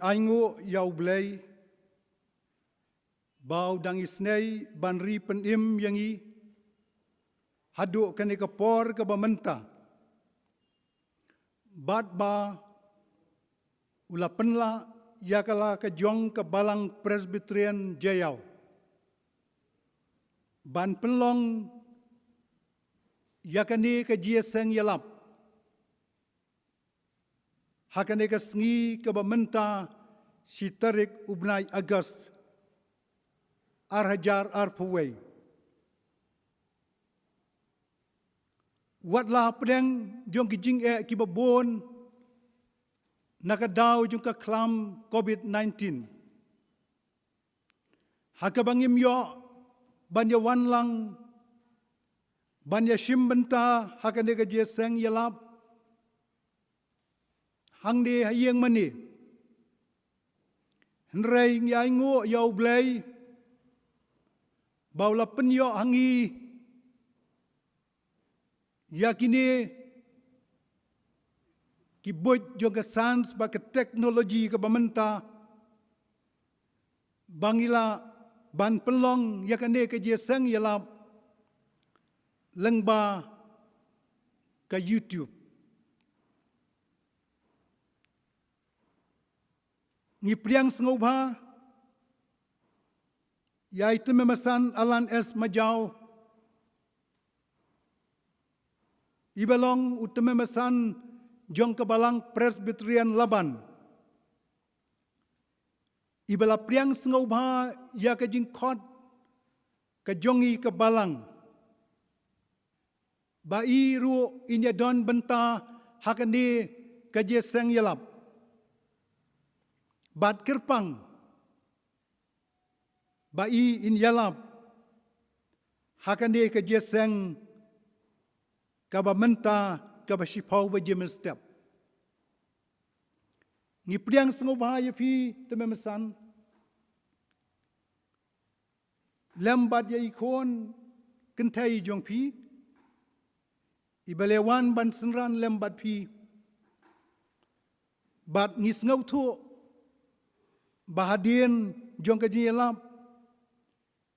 aingo yau blay bau dang isnei banri penim yangi hadu kani kapor ke bamenta bat ba ula penla yakala ke jong ke balang Presbyterian Jayau ban penlong yakani ke jieseng yalap hakane ke sengi ke bamenta si tarik ubnai Agas arhajar arpaway watlah pedang jong kijing kibabon nakadaw jong kaklam COVID-19 hakabangim yo banya wanlang banya shimbenta hakane ke jeseng yalap hangde hayeng mani henrei ngaingo yau blay baula penyo hangi yakini kibut jong ke sans ba ke teknologi ke bamenta bangila ban pelong yakane ke jeseng yalap lengba ke YouTube ni priang sengobha yaitu memesan Alan S. Majau ibalong utama memesan jong kebalang Presbyterian Laban ibala priang sengobha ya ke jingkot ke jongi kebalang bai ru inya don benta hakani ke jeseng yalap bat kerpang bai in yalap hakane ke jeseng kabamenta kabashipau bajemen step ni priang sengobha ya fi tememesan lambat ya ikon kentai jong pi ibalewan ban senran lambat pi bat ngis ngau tu bahadien jong ke yalap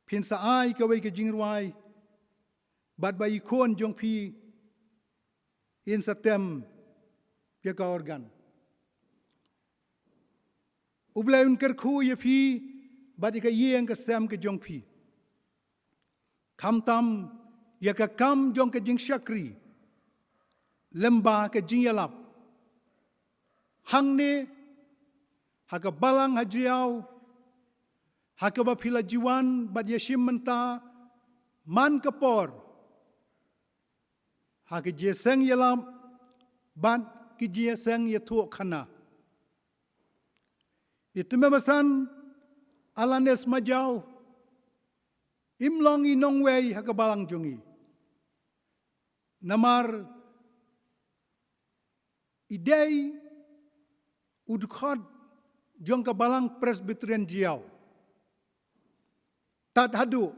pin saai ka wei ke jingruai bat bai kon jong pi in satem ya ka organ ublaun kerku ya pi bat ka yeng ka sam ke jong pi kam tam ya ka kam jong ke jing syakri lemba ke jing yalap hang ne haka balang hajiau haka bapila jiwan bat yashim menta man kapor haka jeseng yalam bat ki jeseng yatu khana itu memesan Alanes Majau imlong inong wei haka balang jongi namar idei udkhot jong ke balang Presbyterian Jayau tat hadu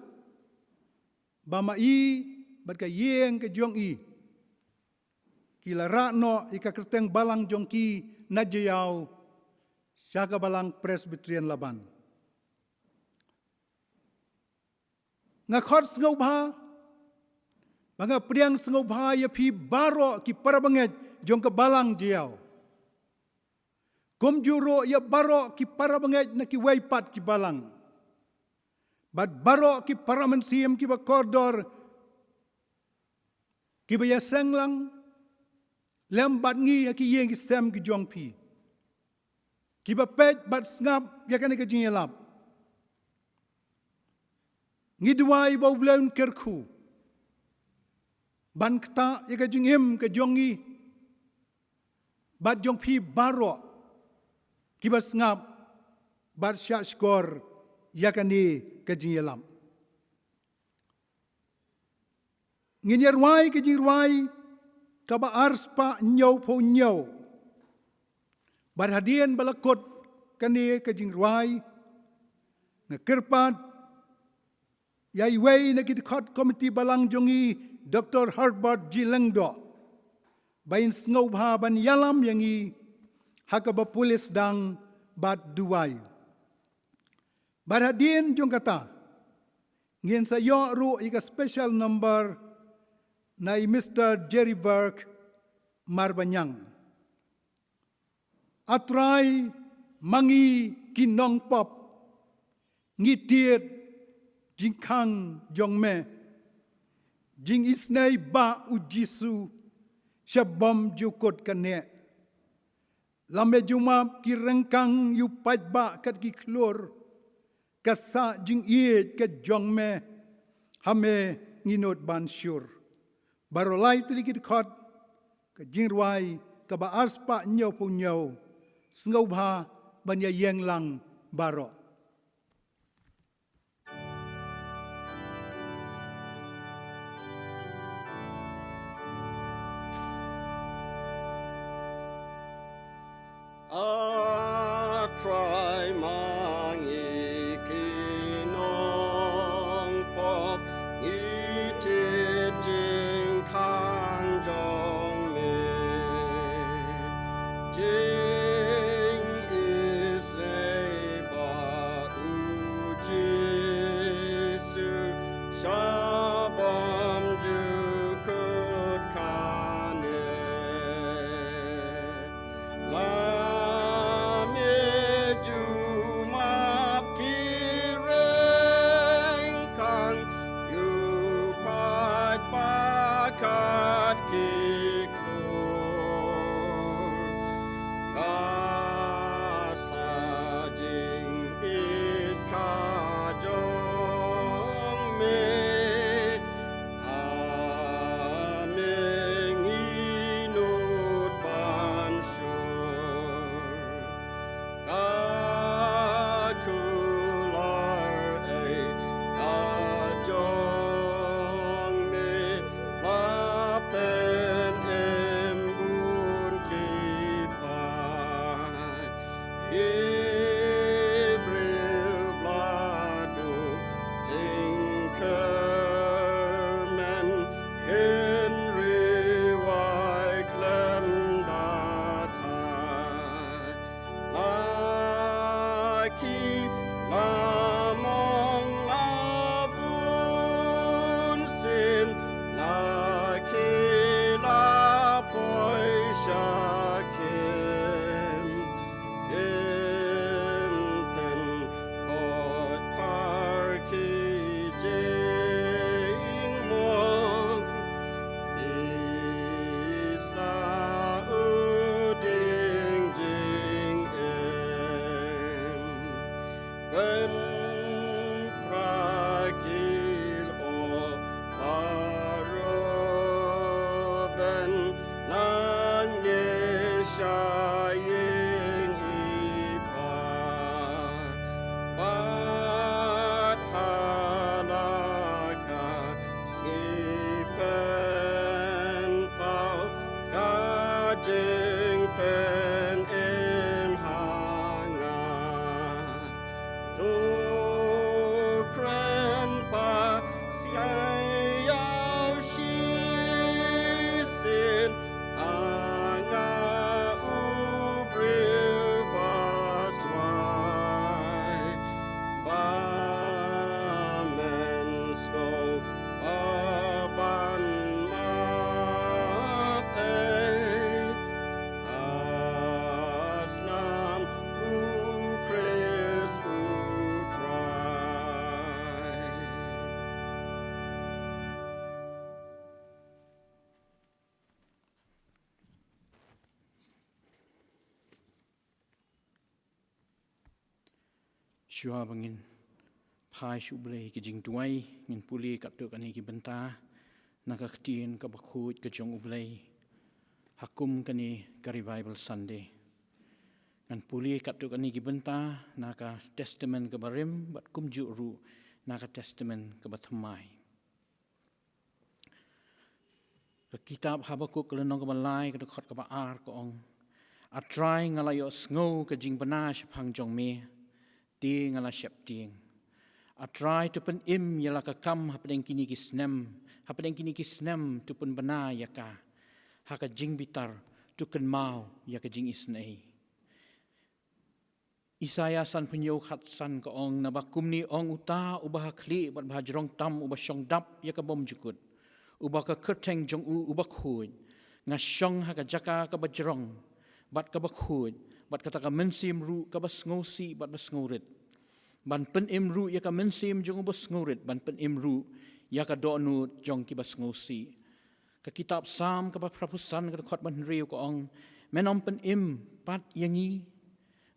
bama i bat ka yeng ke jong i kila rakno ika kerteng balang jong ki na Jayau syaka balang Presbyterian Laban ngakot sengobha banga priang sengobha ya pi baro ki parabanget jong ke balang Jayau kom juro ya baro ki parabanget na ki waipat ki balang bat baro ki paramensiam ki bakordor ki baya senglang lembat ngi ki yeng ki sem ki jong pi ki bapet bat ngap ya kan ke jingelap ngi duai bau blaun kerku ban kta ya ke jingem ke jongi bat jong pi baro ki bas ngap bat syak skor yakani kejingelam nginyarwai kejirwai kaba arspa nyau po nyau barhadien balakot kani kejingwai ngkerpat yai wei nakidkot komiti balang jongi Dr. Herbert G. Lengdo bain sngau ban yalam yangi hakaba pulis dang bat duai. Barhadien jong kata, ngin sa yo ru ika special number na Mr. Jerry Burke Marbanyang. Atrai mangi kinong pop, ngitiet jingkang jong me, jing isnay ba u Jisu, siya bom jukot kane. Lambe jumap ki rengkang yu pajba kat ki klur, kasa jing iet ke jong me, hame nginot ban syur. Barolai tu dikit kot, ke jing ruai, ke ba arspa nyaw pu nyaw, sengau ba banya yeng lang baro. Try mangi kinong pop itit jing kang jong me jing is leba u Jisu shabam ju kut kane Syua bangin pai syublei ke jing tuai ngin puli kat tu kani ki benta naka ktien ka bakhut ke jong ublei hakum kani ka revival Sunday ngan puli kat tu kani ki benta naka testament ke barim bat kum ju ru naka testament ke bathamai ke kitab Habakuk lenong ke balai ke dekat ke baar ko ong atrai ngalayo sngo ke jing bana shphang jong me ting ala syap ting. I try to pen im yala ka kam hapdeng kini kisnem tu pen bana yaka haka jing bitar tu ken mau yaka jing isnei. Isaya san penyo khat san ka ong na bakum ni ong uta ubah kli bat bah jrong tam ubah shong dap ya ka bom jukut. Ubah ka kerteng jong ubah khud. Nga shong ha ka jaka ka bajrong bat ka bakhud bat ka ta ka mensim ru ka bas ngosi bat bas ngorit. Ban pen imru ya ka mensim jong ubah ngorit ban pen imru ya ka donut jong ki bas ngosi. Ka kitab Sam ka prapusan ka khot ban riu ka ong menom pen im pat yangi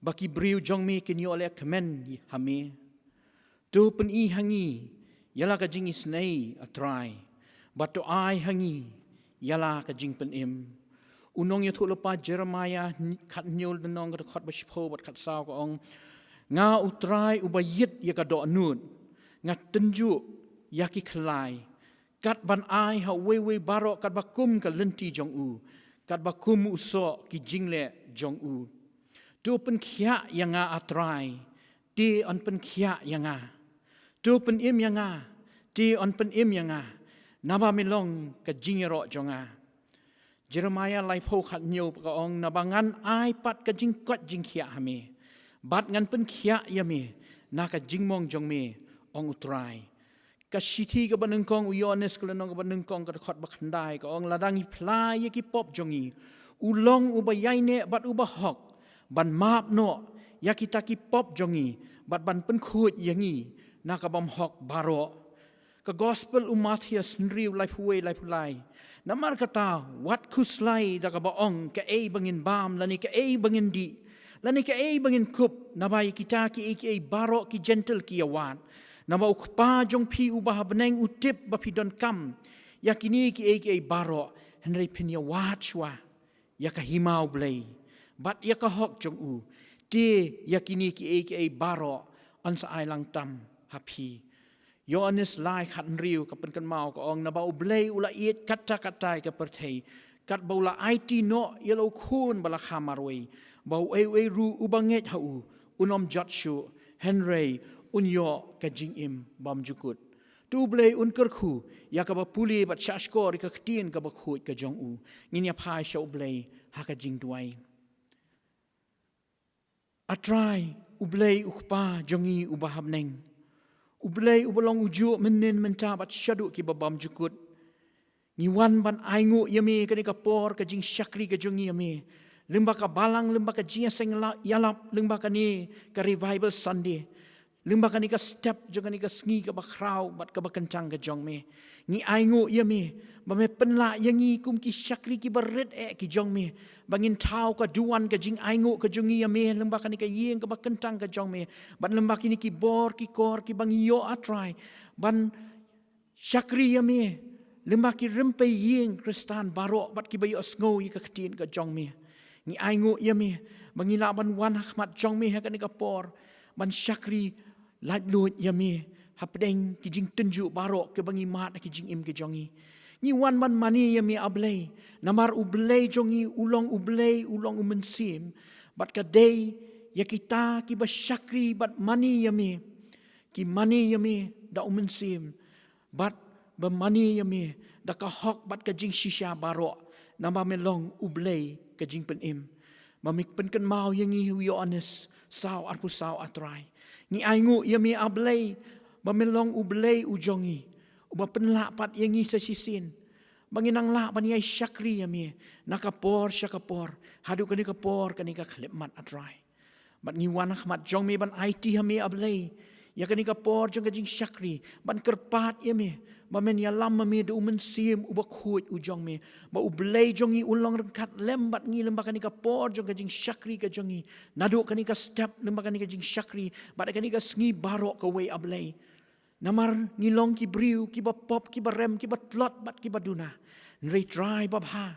baki briu jong mi kin yo le kemen hame tu pen I hangi yala ka jing isnei atrai but to I hangi yala ka jing pen im unong yo thu lepa Jeremiah khat nyul denong ka khot bashpo bat khat saw ka ong nga utrai ubayit ya ka do nut nga tenju ya ki khlai kat ban ai ha we baro kat bakum ka lenti jong u kat bakum uso ki jingle jong u tu pen khia yang atrai ti on pen khia yang tu pen im yang ti on pen im yang naba milong ka jingero jonga Jeremiah lai pho khat nyu ka ong nabangan ai pat ka jing kot jing khia hame bat ngan pen khia yame na ka jingmong jong me ong utrai ka shithi ka banengkong uyones ka lenong ka banengkong ka khot bakhandai ka ong ladangi plai ki pop jongi ulong ubayai ne bat ubahok ban map no yakitaki pop jongi bat ban pen khut yangi nakabam hok baro ka gospel Matthias nriu lai puwe lai pulai namar kata wat kuslai da ka baong ka bangin bam lani ka bangin di lani ka bangin kup nabai kita ki baro ki gentle ki awat naba ukpa jong pi ubah beneng utip ba pidon kam yakini ki baro henry pinya wat shwa yakahimau blai bat ya ka hok jong u ti yakini ki baro on sa ai lang tam happy Yohanes lai khat riu ka pen kan mau ka ong na ba ublei ula iet kata ka perthei kat baula IT no yelo khun bala khamaroi bau e ru ubanget ha u unom jotshu henry unyo ka jingim bam jukut tu blei un kerkhu ya ka ba puli bat shashkor ka ktin ka ba khut ka jong u nginya phai sho blei ha ka jing duai atrai ublei ukpa jongi ubaham neng ublei ubalong uju menin menta bat shadu ki babam jukut ni wan ban aingu yami ka por ka jing shakri ka jongi yami limba ka balang limba ka jia seng yalap limba ka ni ka revival Sunday limba ka ni ka step jonga ni ka sngi ka bakrau bat ka bakentang ka jong me ni aingu yami ba me penla yangi kum ki shakri ki baret ki jong me bangin tau ka duan ka jing aingu ka jongi yami limba ka ni ka yeng ka bakentang ka jong me bat limba ki ni ki bor ki kor ki bang yo atrai ban shakri yami limba ki rempe yeng kristan baro bat ki bayo sngo yi ka ktin ka jong me ni aingu yami bangila ban wan hakmat jong me ha ka ni ka por ban shakri lat lut yami hapdeng ki jing tenju baro ke bangi mat ki jing im ke jongi ni wan man mani yami ablei namar ublei jongi ulong umensim bat ka day ya kita ki basyakri bat mani yami ki mani yami da umensim bat ba mani yami da ka hok bat ka jing shisha baro nama melong ublei ka jing pen im mamik pen kan mau yangi hu honest saw arpu saw atrai ni aingu yami ablei bamelong ublei ujongi uba penlapat yangi sa sisin banginang la baniai syakri yami nakapor syakapor hadu kani kapor kani ka khlepmat atrai bat ni wanak mat jong me ban IT yami ablei ya kani kapor jong kajing syakri ban kerpat yami bamen ya lam me du mensim uba khut ujong me ba ublei jongi ulong rengkat lembat ngi lembak kani kapor jong kajing syakri ka jongi nadu kani ka step lembak kani kajing syakri bat kani ka sngi barok ka we ablei namar ngilong ki briu ki ba pop ki ba rem ki ba tlot bat ki ba duna nrei try babha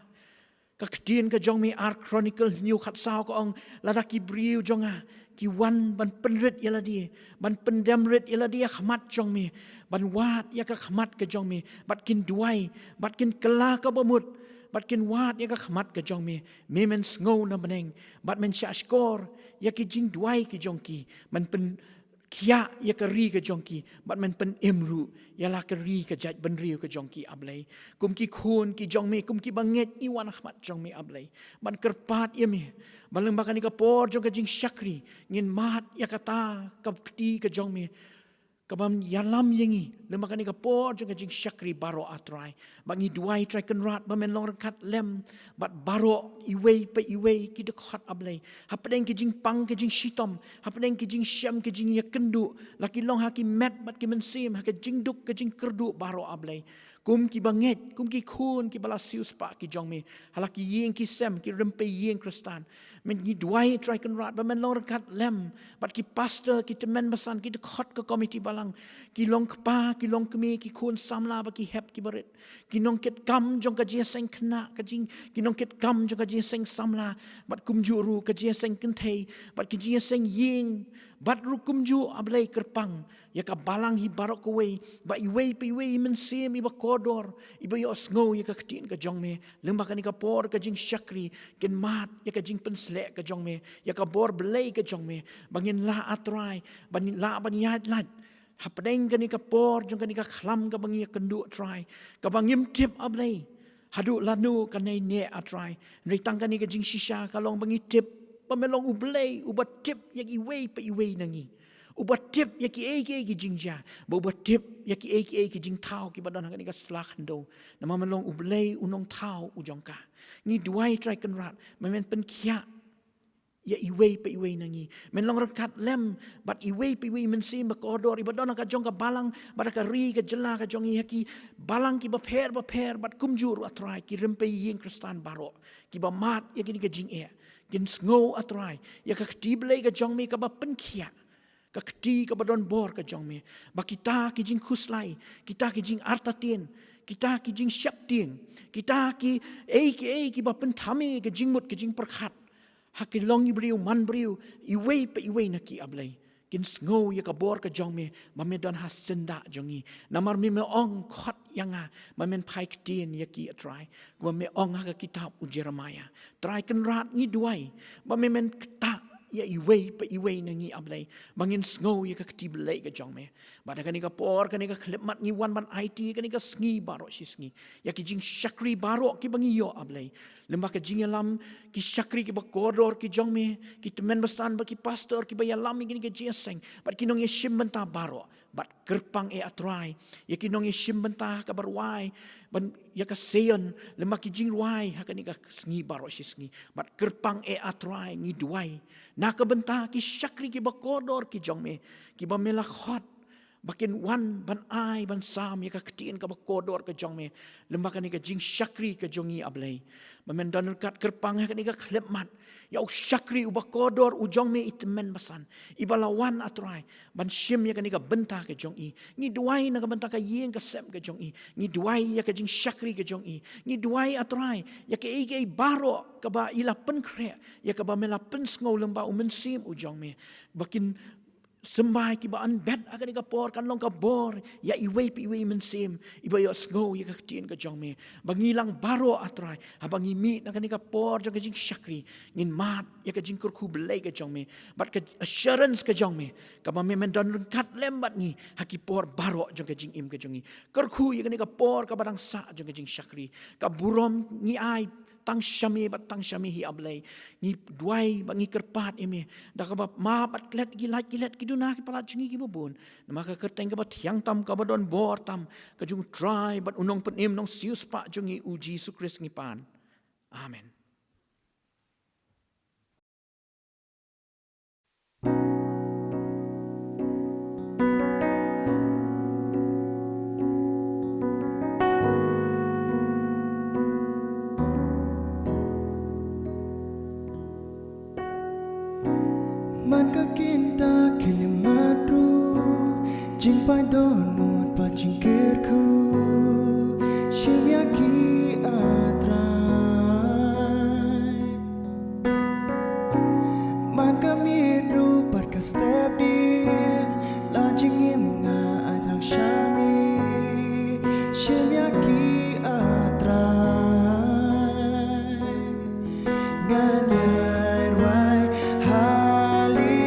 ka ktin ka jong me art chronicle new khat saw ko ong lada ki briu jonga ki wan ban penret yala dia ban pendamret yala dia khmat jong me ban wat ya ka khmat ka jong me bat kin duai bat kin kala ka bamut bat kin wat ya ka khmat ka jong me men sngau na beneng bat men shashkor ya ki jing duai ki jong ki man pen kia ya ka ri ka jongki bat men pen emru ya la ka ri ka jaj ban riu ka jongki ablay kum ki khun ki jong me kum ki banget i wan ahmat jong me ablay ban kerpat ya me baleng bakan ka por jong ka jing syakri ngin mat ya kata ka kti ka jong me kabam yalam yengi lemakan ka por jong ka jing syakri baro atrai bangi duai trai kenrat bamen long kat lem bat baro iwei pe iwei ki de khat ablay hapdeng ki jing pang ki jing shitom hapdeng ki jing syam ki jing ya kendu laki long haki met bat ki mensim ha ka jing duk ka jing kerdu baro ablay kum ki banget kum ki khun ki bala sius pa ki jong me halaki yeng ki sem ki rempe yeng kristan men ni duai try kan rat ba men long kat lem bat ki pastor ki temen basan ki khot ke komiti balang ki long pa ki long kemi ki khun samla ba ki hep ki barit ki nong ket kam jong ka je seng khna ka jing ki nong ket kam jong ka je seng samla bat kum juru ka je seng kentei bat ki je seng yeng bat ru kum ju ablay kerpang ya ka balang hi barok kowe ba iwei pe iwei men sem iba kodor iba yo sngo ya ka ktin ka jong me lembah ka ni ka por ka jing syakri ken mat ya ka jing penslek ka jong me ya ka bor belai ka jong me bangin la atrai ban la ban yat lat hapdeng ka ni ka por jong ka ni ka khlam ka bangi kendu try ka bangim tip ablay hadu lanu ka nei ne atrai ritang ka ni ka jing shisha ka long bangi tip pamelong ublay ubat tip yak iwei pa iwei nangi ubat tip yak ki jingja ba ubat tip yak ki jing tau ki badan ka slak ndo na mamelong ublay unong tau ujongka ni duai try kan rat memen pen kia ya iwei pa iwei nangi men long kat lem bat iwei pa iwei men sim ba kodor ibadon ka jong ka balang bat ka ri ka jela ka jong haki balang ki ba pher bat kumjur atrai ki rempe yeng kristan baro ki ba mat yak ni ka jing kin sngo atrai ya ka kti blai ka jong me ka ba pen khia ka kti ka ba don bor ka jong me ba kita ki jing khuslai kita ki jing artatin kita ki jing syapting kita ki ki ba pen thame ka jing mut ka jing perkhat ha ki long ibriu man briu iwei pe iwei na ki ablai kin sngo ya ka bor ka jong me ba me don has senda jongi namar mi me ong khot yanga ba men phai ktin ya ki atrai ba me ong ha ka kitab u Jeremiah try kan rat ni duai ba me men ta ya iwei pa iwei nangi ablay bangin sngo ya ka kti blai ka jong me ba da kani ka por kani ka khlemat ni wan ban IT kani ka sngi baro sisngi ya ki jing syakri baro ki bangi yo ablay lembah ka jing lam ki syakri ki ba kodor ki jong me ki temen bastan ba ki pastor ki ba ya lam kini ka jeseng ba ki nong ye shim benta baro bat kerpang atrai ya ki nong ye shim benta ka barwai ban ya ka seon lembah ki jing ruai ha kani ka sngi baro sisngi bat kerpang atrai ngi duai na ka benta ki syakri ki ba kodor ki jong me ki ba melakhot bakin wan ban ai ban sam ya ka ktiin ka ba kodor ka jong me lembah kani ka jing syakri ka jongi ablay mamen dan kat kerpang kani ka khlepmat ya syakri u ba kodor u jong me itmen basan ibalawan atrai ban shim ya kani ka benta ka jong i ni duai na ka benta ka yeng ka sem ka jong i ni duai ya ka jing syakri ka jong i ni duai atrai ya ka baro ka ba ila pen kre ya ka ba mela pen sngo lembah u mensim u jong me bakin sembah ki ba an bet akan ka por kan long ka bor ya iwei pi iwei mensim iba yo sngo ya ka ktin ka jong me bangilang baro atrai habang imi na kan ka por jong ka jing syakri ngin mat ya ka jing kurku belai ka jong me bat ka assurance ka jong me ka ba me men don kat lembat ni haki por baro jong ka jing im ka jong i kurku ya kan ka por ka badang sa jong ka jing syakri ka burom ni ai tang syami bat tang syami hi ablay ni duai bangi kerpat eme da ka ma bat klet gilat ki duna ki pala jingi ki bubun maka kerteng ka bat yang tam ka badon bor tam ka jung try bat unong penim nong sius pa jungi uji Yesus Kristus ngipan amen. Man ka kinta kilimatru jing pa donut pa jingkirku shimyaki atrai man ka midru par ka step di la jingim na atrang shami shimyaki atrai nganyai rai hallelujah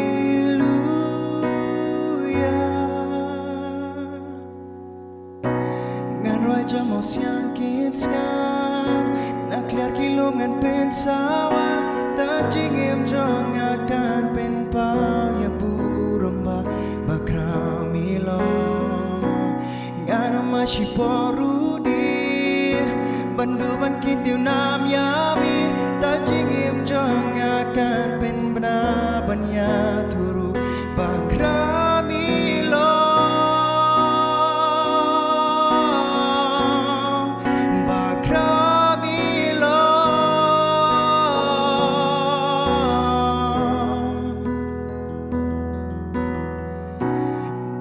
jamos yang kin skam nak liar kilungan pensawa tajingim jong akan penpa ya buramba bakramilo ngana mashiporudi banduban kitiu nam yami tajingim jong akan penbna banya turu bakramilo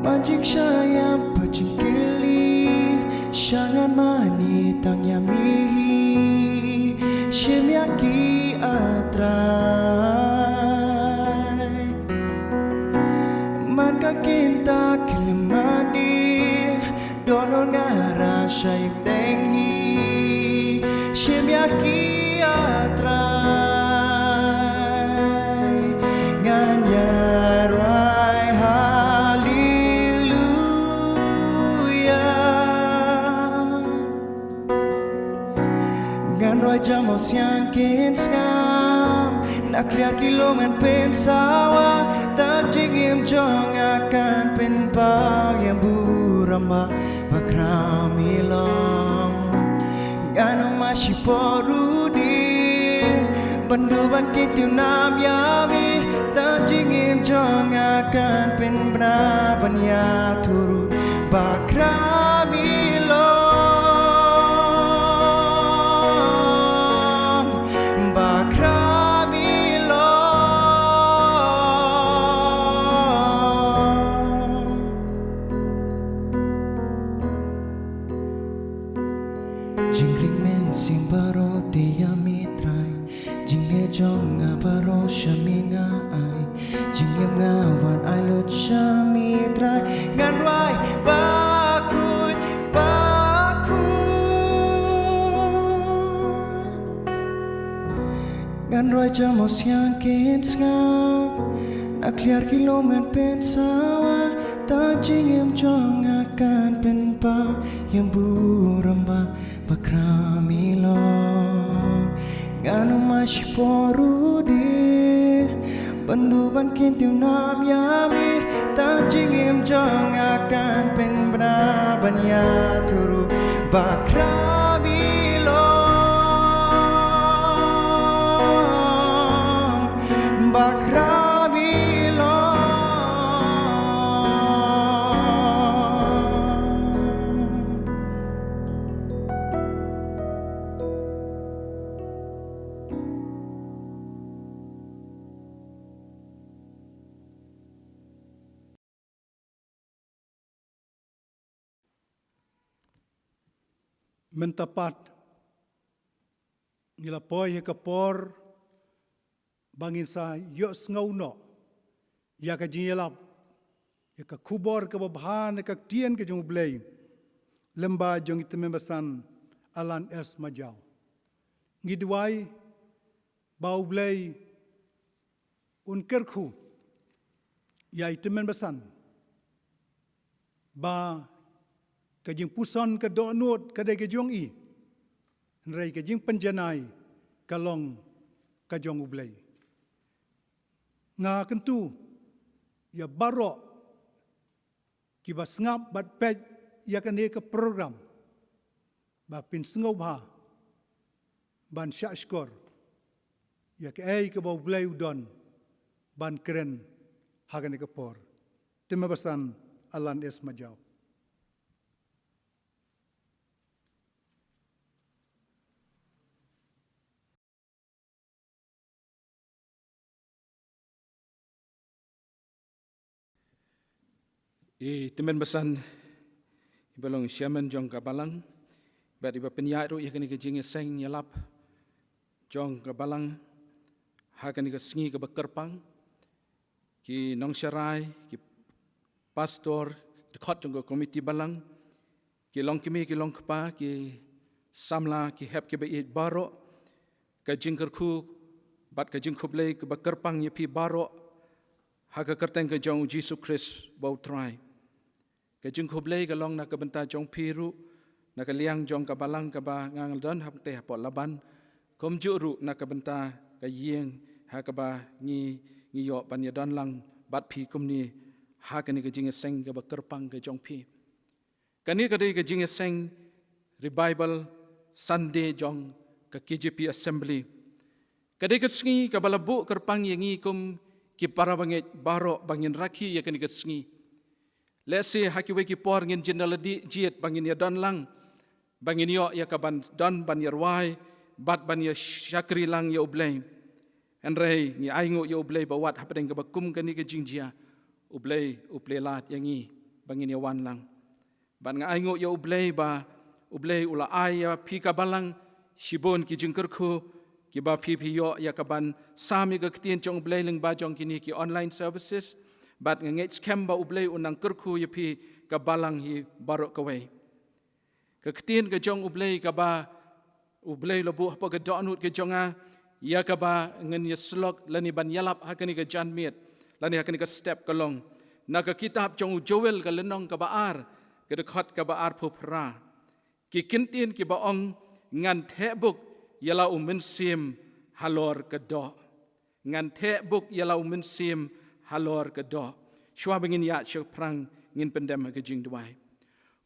Mancing sayap pecingkili Syangan mani tang yamihi Shimyaki atrai Man kakinta kilimadi Donol ngara syayip denghi Shimyaki atrai Nganyarai Roi jamos yang kin skam nak liar kilungan pensawa tak jingim jong akan penpa yang buramba bakramilong ngano mashiporudi banduban kitiu nam yami tak jingim jong akan penbna banya turu bakramilong Jingring men sing baro dia mitrai Jingne jonga baro shaminga ai Jingem ngawan ai lut shamitrai Ngan rai bakut Ngan rai jamos yang kin skam nak liar kilungan pensawa tak jingem jong akan penpa yang buramba bakramilong ngano mashiporudi banduban kintiu nam yami tak jingem jong akan penbna banya turu bakramilong Mentapat ngila poi he kapor bangin sa yo ngau no ya ka jingelap ya ka kubor ka babhan ka tien ka jong blei lemba jong itemembasan alan es majau ngidwai bau blei un kerku ya itemembasan ba kajing puson ka donut kadai ka jong i nrai kajing penjanai kalong ka jong ublei nga kentu ya barok ki ba ngap bat pej ya kan ke program ba pin sngau ba ban syashkor ya ke ai ka ba ublei udon ban keren hagan ke por timabasan alan es majau teman besan ibalong Sherman jong kabalang bat iba penyaru ia kini kejing seng nyelap jong kabalang ha kini kesengi ke bekerpang ki nong syarai ki pastor dekat jong komiti balang ki long kimi ki long kepa ki samla ki hep ki beit barok kejing kerku bat kejing kublei ke bekerpang ye pi barok ha ka kerteng ke jong Jesus Christ bau try Kajing kublai kalong nak kebenta jong piru nakaliang jong kabalang kaba ngang don hap te hapot laban kom juru nakabenta kayeng hakaba ngi yo pan ya don lang bat phi kum ni hakani ka jing seng ka ba kerpang ka jong phi kani ka dei ka jing seng revival Sunday jong ka KJP assembly kadai ka sngi ka balabu kerpang yangi kum ki para banget baro bangin raki ya kani ka sngi lese hakiwe ki por ngin general di jiet bangin ya don lang bangin yo ya ka ban don ban yarwai bat ban ya syakri lang ya ublay enrei ni aingo ya ublay bawat hapdeng ka bakum kani ka jingjia ublay lat yangi bangin ya wan lang ban nga aingo ya ublay ba ublay ula aya pi ka balang sibon ki jingkerku ki ba pi yo ya ka ban sami ka ktien jong ublay leng ba jong kini ki online services bat nga ngets kem ba ublay unang kerku ya pi ka balang hi barok kawai ka ktien ka jong ublay ka ba ublay labu apa ka donut ka jonga ya ka ba ngen ya slok lani ban yalap hakani ka janmiet lani hakani ka step kalong na ka kitab jong joel ka lenong ka baar ka dekat ka baar phupra ki kintin ki ba ong ngan thebuk yala sim halor ka do ngan thebuk yala sim halor ka do shwa bangin ya shok prang ngin pendem ka jing duai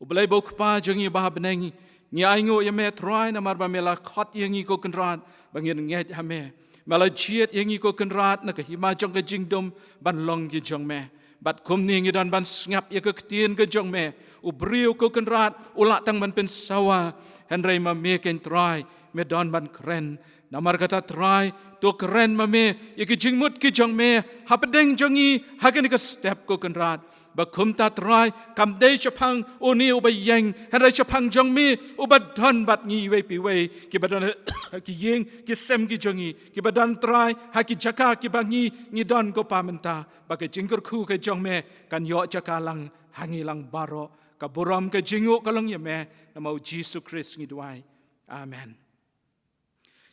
ublay bok pa jongi ba benengi ni aingo ya me try na marba mela khot yangi ko kenrat bangin nget ha me mala jiet yangi ko kenrat na ka hima jong ka jingdom ban long ki jong me bat kum ni ngi dan ban ngap ya ka ktien ka jong me ubriu ko kenrat ulak tang ban pen sawa henrei ma me ken try me don ban kren namar kata try to kren ma me ya ki jingmut ki jong me hapdeng jongi hagen ka step ko kenrat bakum ta try kam dei chapang oni ubayeng henrei chapang jong mi ubadon bat ngi we pi we ki badon ki yeng ki sem ki jongi ki badan try haki jaka ki bangi ngi don ko pamenta bagai jingkur khu ke jong me kan yo jaka lang hangi lang baro ka buram ke jingu kalong ye me namau Jesus Christ ngi duai amen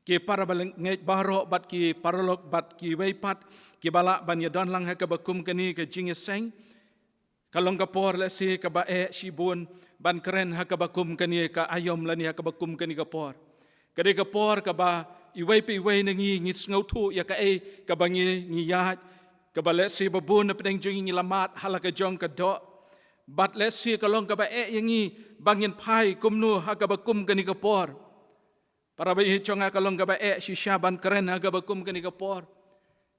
ki para baleng ngai baro bat ki paralok bat ki we pat ki bala ban ye don lang ha ka bakum kani ke jinge seng kalong kapor le si ka bae shibun ban keren ha ka bakum kani ka ayom lani ha ka bakum kani kapor kade kapor ka ba iwei pi iwei nangi ngi ngau thu ya ka e ka bangi ngi ya ka ba le si babun na pedeng jing ngi lamat hala ka jong ka do bat le si kalong ka bae yangi bangin pai kumnu ha ka bakum kani kapor para ba i chonga kalong ka bae shisha ban keren ha ka bakum kani kapor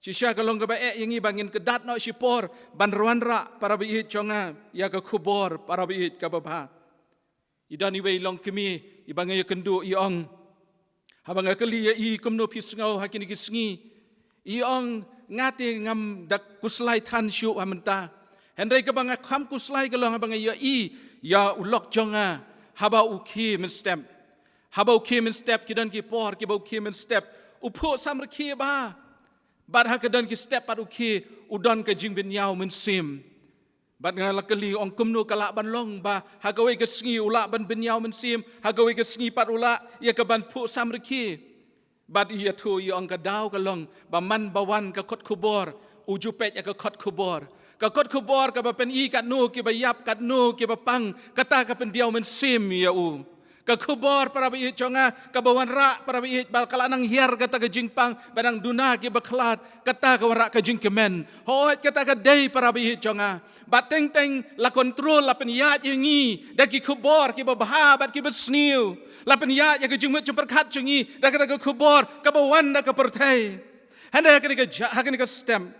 Sisya kalong ka ba yangi bangin kedat no sipor ban ruanra para biit chonga ya ka kubor para biit ka baba idan iwe long kemi ibangay kendu iong habang akali ya i kumno pisngau hakini kisngi iong ngati ngam dak kuslai tan syu amenta hendai ka banga kham kuslai kalong habang ya ulok chonga haba uki min step kidan ki por ki ba uki min step upo samr ki ba bat hakadan ki step pat uki udon ka jing bin yaw min sim bat ngalakali ong kumno kala ban long ba hagawe ka sngi ula ban bin yaw min sim hagawe ka sngi pat ula ya ka ban pu samriki bat iya thu ong ka daw ka long ba man bawan ka khot khubor ujupet ya ka khot khubor ka ba pen i kat nu ki ba yap kat nu ki ba pang kata ka pen diaw min sim ya u ka kubor para biit chonga ka bawan ra para biit bal kala nang hiar kata ka jingpang banang duna ki baklat kata ka wara ka jingkemen hoet kata ka dei para biit chonga bateng teng la kontrol la peniyat yangi daki kubor ki babaha bat ki besniu la peniyat ya ka jingmut jumperkat chungi da kata ka kubor ka bawan da ka pertai handa hakani ka stem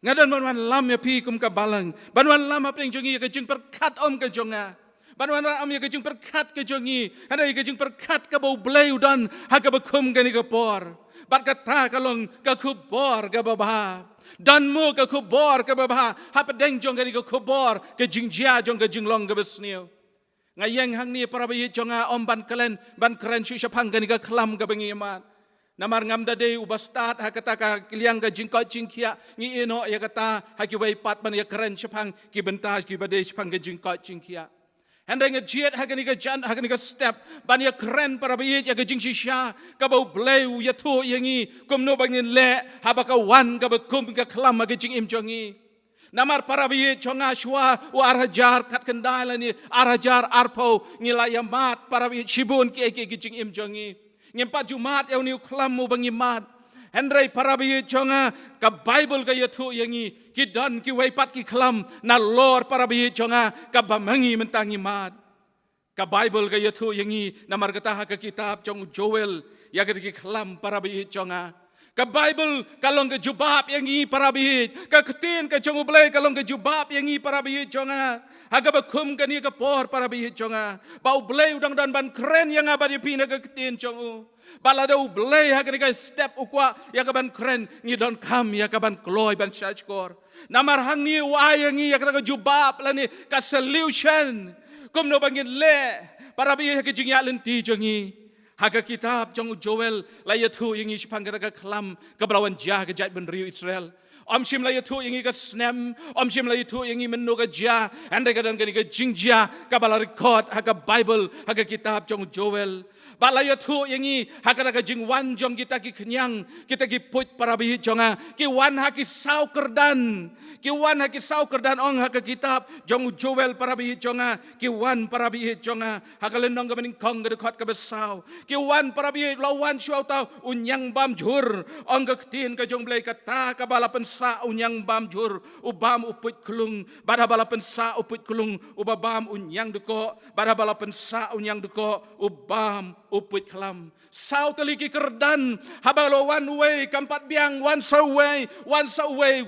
ngadan banwan lam ya pi kum ka balang banwan lam apeng chungi ka jingperkat om ka jonga Banwan am ya kejing perkat kejongi, ada ya kejing perkat ke bau belai udan, haga bekum gani kepor. Bat kata kalong ke kubor ke babah, danmu ke kubor ke babah, hapedeng jong gani ke kubor ke jingjia jong ke jinglong ke besniu. Ngayeng hang ni para bayi jonga om ban keren syapang gani ke kelam ke bengiman. Namar ngam dade ubastat hakata ka kiliang ka jingkot jingkia ngi ino ya kata hakiwai pat ban ya keren syapang ki bentas ki bade syapang ke jingkot jingkia. Hendeng ngejiet hakani ka step ban ya keren para biit ya gejing shisha ka bau bleu ya tu yangi kumno bangin le habaka wan ka bekum ka klam ka jing im jongi Namar para biye chonga shwa u arajar kat kendai la ni arajar arpo ngilayamat para biye shibun ki jing im jongi. Ngimpat Jumat eu niu klamu bangimat. Henry para biye chonga ka Bible ka yatu yangi ki dan ki weipat ki klam na Lord para biye chonga ka bamangi mentangi mat. Ka Bible ka yatu yangi namar kata ka kitab chong Joel ya ka ki klam para biye chonga. Ka Bible kalong ke jubab yang i para bihit. Ka ketin ke chong ublay kalong ke jubab yang i para bihit chonga. Haga bakum ka ni ka por para bihit chonga. Ba ublay udang dan ban keren yang abadi pina ka ketin chong u. Bala da ublay haga ni ka step ukwa ya ka ban keren ni don kam ya ka ban kloy ban shachkor. Namar hang ni wa yang i ya ka jubab la ni ka solution. Kum no bangin le para bihit ka jingya lenti chong i. Haga kitab jong Joel layatu yang i sipang kata kelam keberawan jah kejat benriu Israel. Shim layatu yang i ke snem, shim layatu yang i menu ke jah, anda kadang kani ke jingjah kabala record haga Bible haga kitab jong Joel. Balayatu yang i haga ka jingwan jong kita ki kenyang kita ki put para bihi jonga ki wan haki sau kerdan. Ki wan haki sau kerdan ong haka kitab jong Joel para bihi jonga ki wan para bihi jonga haka lenong ka maning kong ka dekot ka besau ki wan para bihi lawan syau tau unyang bam jur ong ka ketin ka jong blay kata ka balapan sa unyang bam jur ubam uput kulung bada balapan sa uput kulung ubabam unyang deko bada balapan sa unyang deko ubam uput kelam sau teliki kerdan habalo one way kampat biang one sau way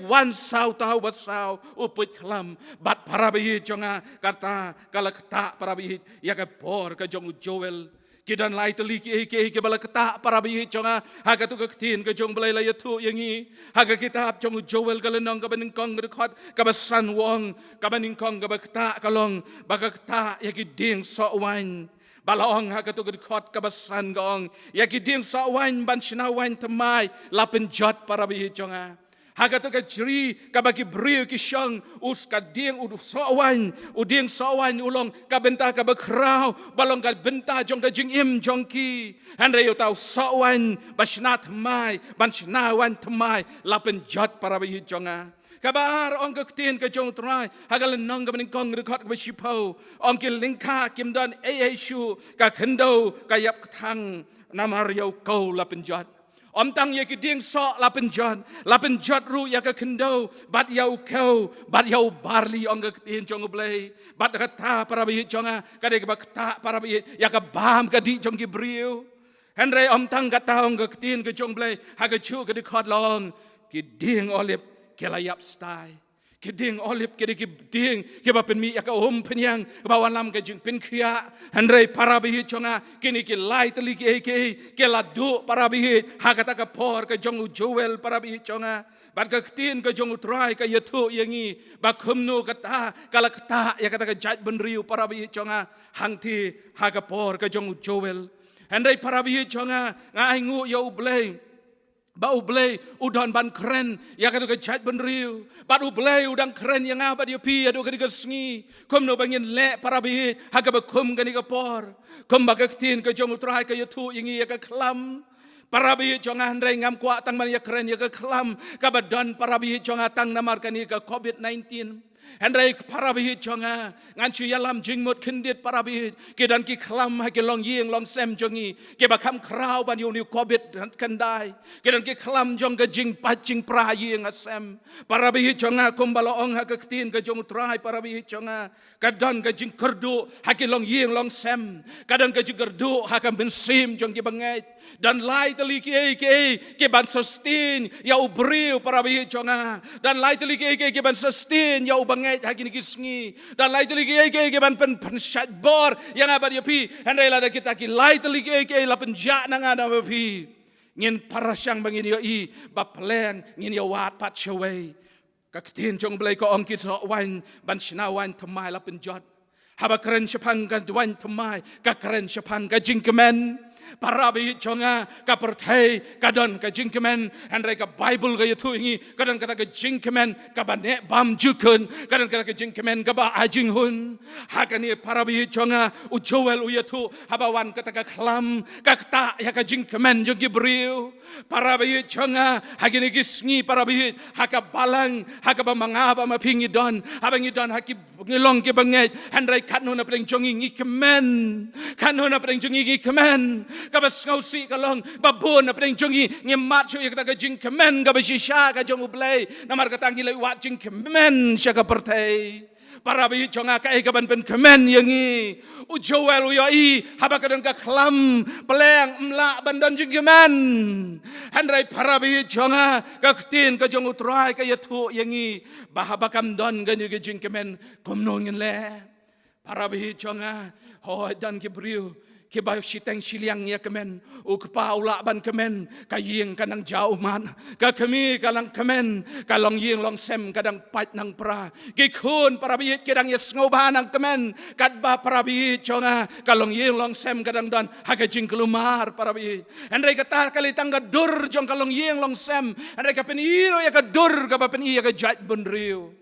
one sau tahu basau uput kelam bat para bihi jonga kata kala kata para bihi ya ke por ke jong Joel kidan lai teliki ke bala kata para bihi jonga haga tu ketin ke jong belai la tu yangi haga kitab jong Joel kalenong ka baning kong rekod ka basan wong ka baning kong ka bakta kalong baka kata ya ki ding so wan balaong haga tu rekod ka basan gong ya ki ding so wan ban sinawan temai lapen jot para bihi jonga haga tu ka jri ka bagi briu ki syang us ka ding udu sowan uding sowan ulong ka benta ka bakrau balong ka benta jong ka jing im jong ki handre yo tau sowan basnat mai ban sinawan temai lapen jot para bihi jonga kabar ong ka tin ka jong trai hagal nong ka maning kong rekod ka sipo ong ki lingka kim don shu ka khendo ka yap thang namar yo ko lapen jot tang ya ki ding so lapen jot ru ya ka kendo bat yau kau bat yau barli ong ka tin jong blay bat kata para bihi jonga ka de ka kata para bihi ya ka bam ka di jong ki briu henry tang kata ong ka tin ka jong blay ha ka chu ka di khot long ki ding olip ke layap stai ki ding olip ki ding ki ba pen mi ya ka penyang bawan lam ka jing pen khia henry para bihi jonga kini ki lai teli ke ladu para bihi ha kata ka por ka jong Joel para bihi jonga bat ka tin ka jong trai ka yatu yangi ba khumnu kata kala kata ya kata ka jat benriu para bihi jonga hangti ha ka por ka jong Joel henry para bihi jonga ngai ngu yo blay bau blay udan ban keren ya kata ke chat benriu bau blay udang keren yang apa dia pi adu ke sengi kom no bangin le para bihi haga bakum ke ni ke por kom ba ke tin ke jong utrai ke yatu yang ya ke klam para bihi jonga handrai ngam kwa tang man ya keren ya ke klam ka badan para bihi jonga tang namar ke ni ke COVID-19 handrai para bihi jonga nganchu yalam jingmut kendit para bihi ke dan ki klam ha ke long yeng long sem jongi ke bakam krau ban yu ni COVID kendai ke dan ki klam jong ke jing paching pra yeng asem para bihi jonga kumbalo ong ha ke tin ke jong trai para bihi jonga kadan ke jing kerdu ha ke long yeng long sem kadan ke jing kerdu ha ke bensim jong ki bangai dan lai teli ke ban sustain ya ubriu para bihi jonga dan lai teli ke ban sustain ya bangai haki ni kisngi dan lai teli ke ban pen syat bor yang apa dia pi handai la kita ki lai teli ke la penjak nang ada pi ngin parasyang bangin yo i ba plan ngin yo wat pat shaway ka ketin jong blai ko ong kit so wan ban shinawan thamai la penjot haba keren syapang ka duan thamai ka keren syapang ka jingkemen para bi jonga ka perthai kadon ka jingkemen handrai ka bible ga yathu ingi kadon kata ka jingkemen ka bane bam jukun kadon kata ka jingkemen ka ba ajing hun hakani para bi jonga u joel u yathu habawan kata ka khlam ka ta ya ka jingkemen jong gibril para bi jonga hagini gisngi para bi haka balang haka ba mangaba mapingi don habangi don haki ngilong ke bangai handrai kanu na preng jongi ngi kemen kanu na preng jongi ngi kemen ka bas ngausi kalong babon na preng jongi ngi mat chu kata ka jing kemen ka basisha ka jong ublay namar kata ngi lai wat jing kemen sya ka pertai para bi jonga ka ban pen kemen yangi u joel u yai haba kadang ka khlam peleng mla bandan jing kemen handrai para bi jonga ka tin ka jong utrai ka yathu yangi bahaba kam don ga ni ka jing kemen komno ngin le para bi jonga ho dan gibril ke ba siteng siliang ya kemen u kpa ula ban kemen ka yeng kanang jauh man ka kemi kalang kemen kalong yeng long sem kadang pat nang pra ke khun para bi kedang yes ngoba nang kemen kat ba para bi jonga kalong yeng long sem kadang dan haga jing kelumar para bi andai kata kali tangga dur jong kalong yeng long sem andai ka pen iro ya ka dur ka ba pen iya ka jat benriu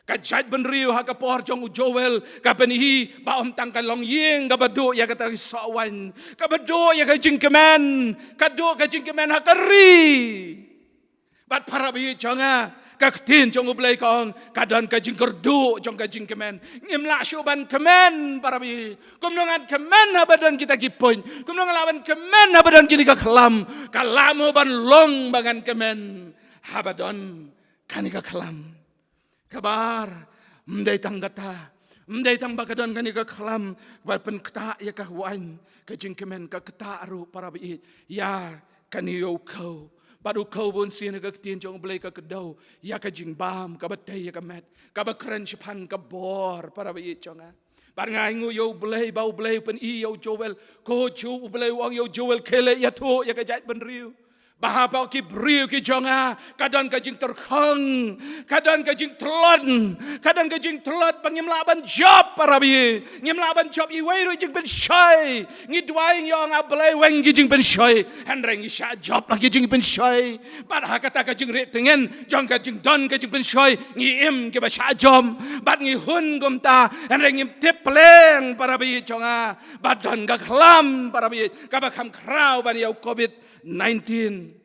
kajat benriu ha ka por jong u joel ka penhi ba om tang ka long yeng ka badu ya ka ta sawan ka badu ya ka jingkemen ka do ka jingkemen ha kari bat para bi jonga ka tin jong u blai kong ka dan ka jingkerdu jong ka jingkemen ngimla shuban kemen para bi kumnongan kemen ha badan kita kipoin kumnongan lawan kemen ha badan kini ka kelam kalamu ban long bangan kemen ha badan kani ka kelam kabar mdai tang gata mdai tang bakadan kani ka khlam ba pen kta ya ka wan ka jingkemen ka kta ru para bi ya kani yo ko baru kau bun sin ka tin jong blai ka kedau ya ka jingbam ka batay ya ka met ka ba kren chipan ka bor para bi jonga bar ngai ngu yo blai bau blai pen i yo joel ko chu blai wang yo joel kele ya thu ya ka jat ben riu bahapa ki briu ki jonga kadang ka jing terkhang kadang ka jing telot pangimla ban job para bi ngimla ban job i wei ru jing ben shai ngi dwai yong ablai weng ki jing ben shai han reng i sha job la ki jing ben shai bat ha kata ka jing re tengen jong ka jing don ka jing ben shai ngi im ke ba sha jom bat ngi hun gum ta han reng im tip pleng para bi jonga bat don ka khlam para bi ka ba kham krau ban yau covid-19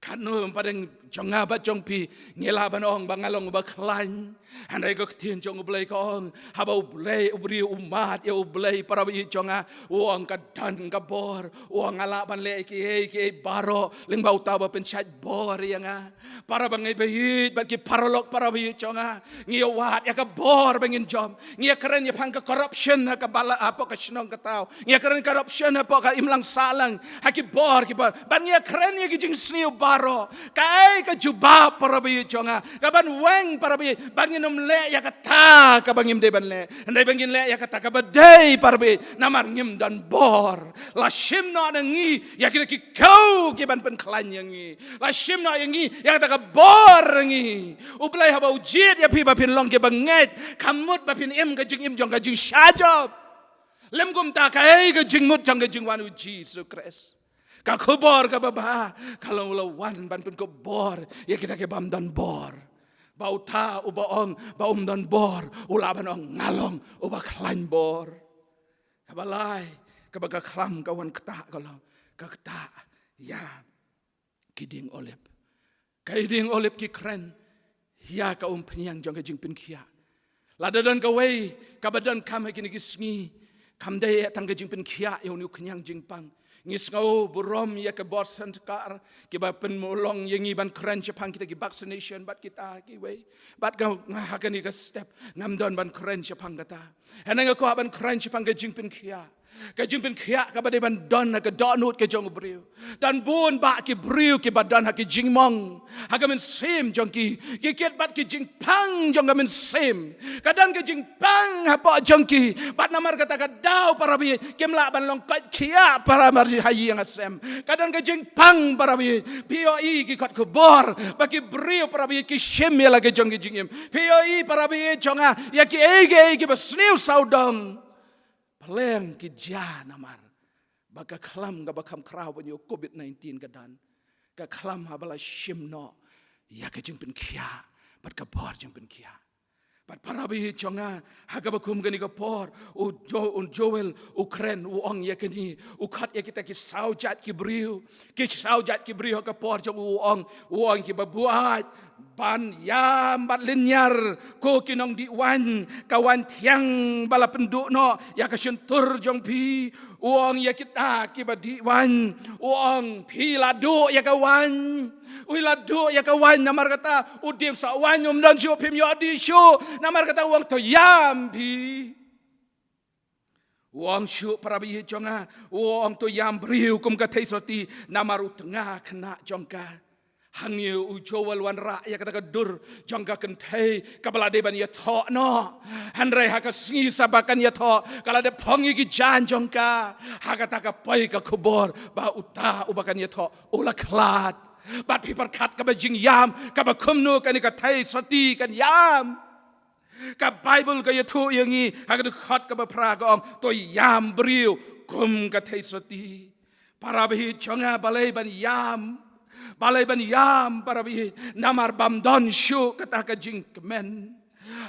kanu padang jonga ba jong pi ngela ban ong bangalong ba klan handai ko tien jong ublai ko ong haba ublai ubri umat ya ublai para bi jonga uang ka dan ka bor uang ala ban le ki baro ling bau ta ba pen chat bor yanga para bangai behit ba ki parolok para bi jonga ngi wat ya ka bor bangin jom ngi keren ya phang ka corruption ka bala apa ka sinong ka tao ngi keren corruption apa ka imlang salang ha ki bor ki ban ngi keren ya ki jing sniu baro kai ka jubah para bi jonga ka ban weng para bi bangin le ya kata ka bangim de ban le ndai bangin le ya kata ka badai para bi namar ngim dan bor la shim no ngi ya ki kau ki ban pen klan yang ngi la shim no yang ngi ya kata ka bor ngi ublai ha bau jit ya pi ba pin long ke banget kamut ba pin im ka jing im jong ka jing shajob lem gum ta ka ka jing mut jong ka jing wan u Jesus Christ ka khobor ka baba kalau lawan ban pen ko bor ya kita ke bam dan bor bau ta uba ong bau dan bor ulaban ong ngalong uba klan bor kabalai kabaga klam kawan keta kalau keta ya kiding olip ki kren ya ka penyang jong jing pin kia ladadan ka wei kabadan kam kini kisngi kam dai tang jing pin kia yo nu kenyang jing pang ngis ngau burom ya ke borsan tekar ki ba pen molong yengi ban keren Jepang kita ki vaccination bat kita ki we bat ga hakani ka step ngam don ban keren Jepang kata hanang ko ban keren Jepang ke jingpin kia ka jingpin kia ka ba de ban don ka donut ke jong briu dan bun ba ki briu ki badan ha ki jingmong ha ka men sim jong ki ket bat ki jingpang jong ka men sim kadang ke jingpang ha pa jong ki bat namar kata ka dau para bi kemla ban long ka kia para mar hayi yang asem kadang ke jingpang para bi POI ki kot kubor bagi briu para bi ki shim ya lagi jong ki jingim POI para bi jonga ya ki ege ki basniu saudong peleng ki ja namar baka klam ga bakam kraw banyo COVID-19 gadan ka klam habala shim no ya ka jing pen kia bat ka bor jing pen kia bat parabi chonga haga bakum gani ka por u Joel Ukren u ong ya kani u khat ya kita ki saujat ki briu ka por jong u ong ki babuat ban yam bat linyar ko kinong di wan kawan tiang bala penduk no ya ka sentur jong pi uang ya kita ki badi wan uang pi ladu ya kawan ui ladu ya kawan namar kata uding sa wan yum dan syu pim yo di syu namar kata uang to yam pi uang syu para bi jonga uang to yam briu kum ka thai soti namaru tengah kena jongka Hangyu Joel wan ra ya kata dur jangka kentai kabala de ban ya tho no hanrai ha ka singi sabakan ya tho kala de phongi ki jan jangka ha kata ka pai ka khubor ba uta ubakan ya tho ula khlat bat pi par khat ka ba jing yam ka ba khumnu ka ni ka thai sati kan yam ka bible ka ya thu yangi ha ka khat ka ba pra ka ong to yam briu kum ka thai sati para bi chonga balai ban yam balai ban yam para bi namar bam don shu kata ka jing kemen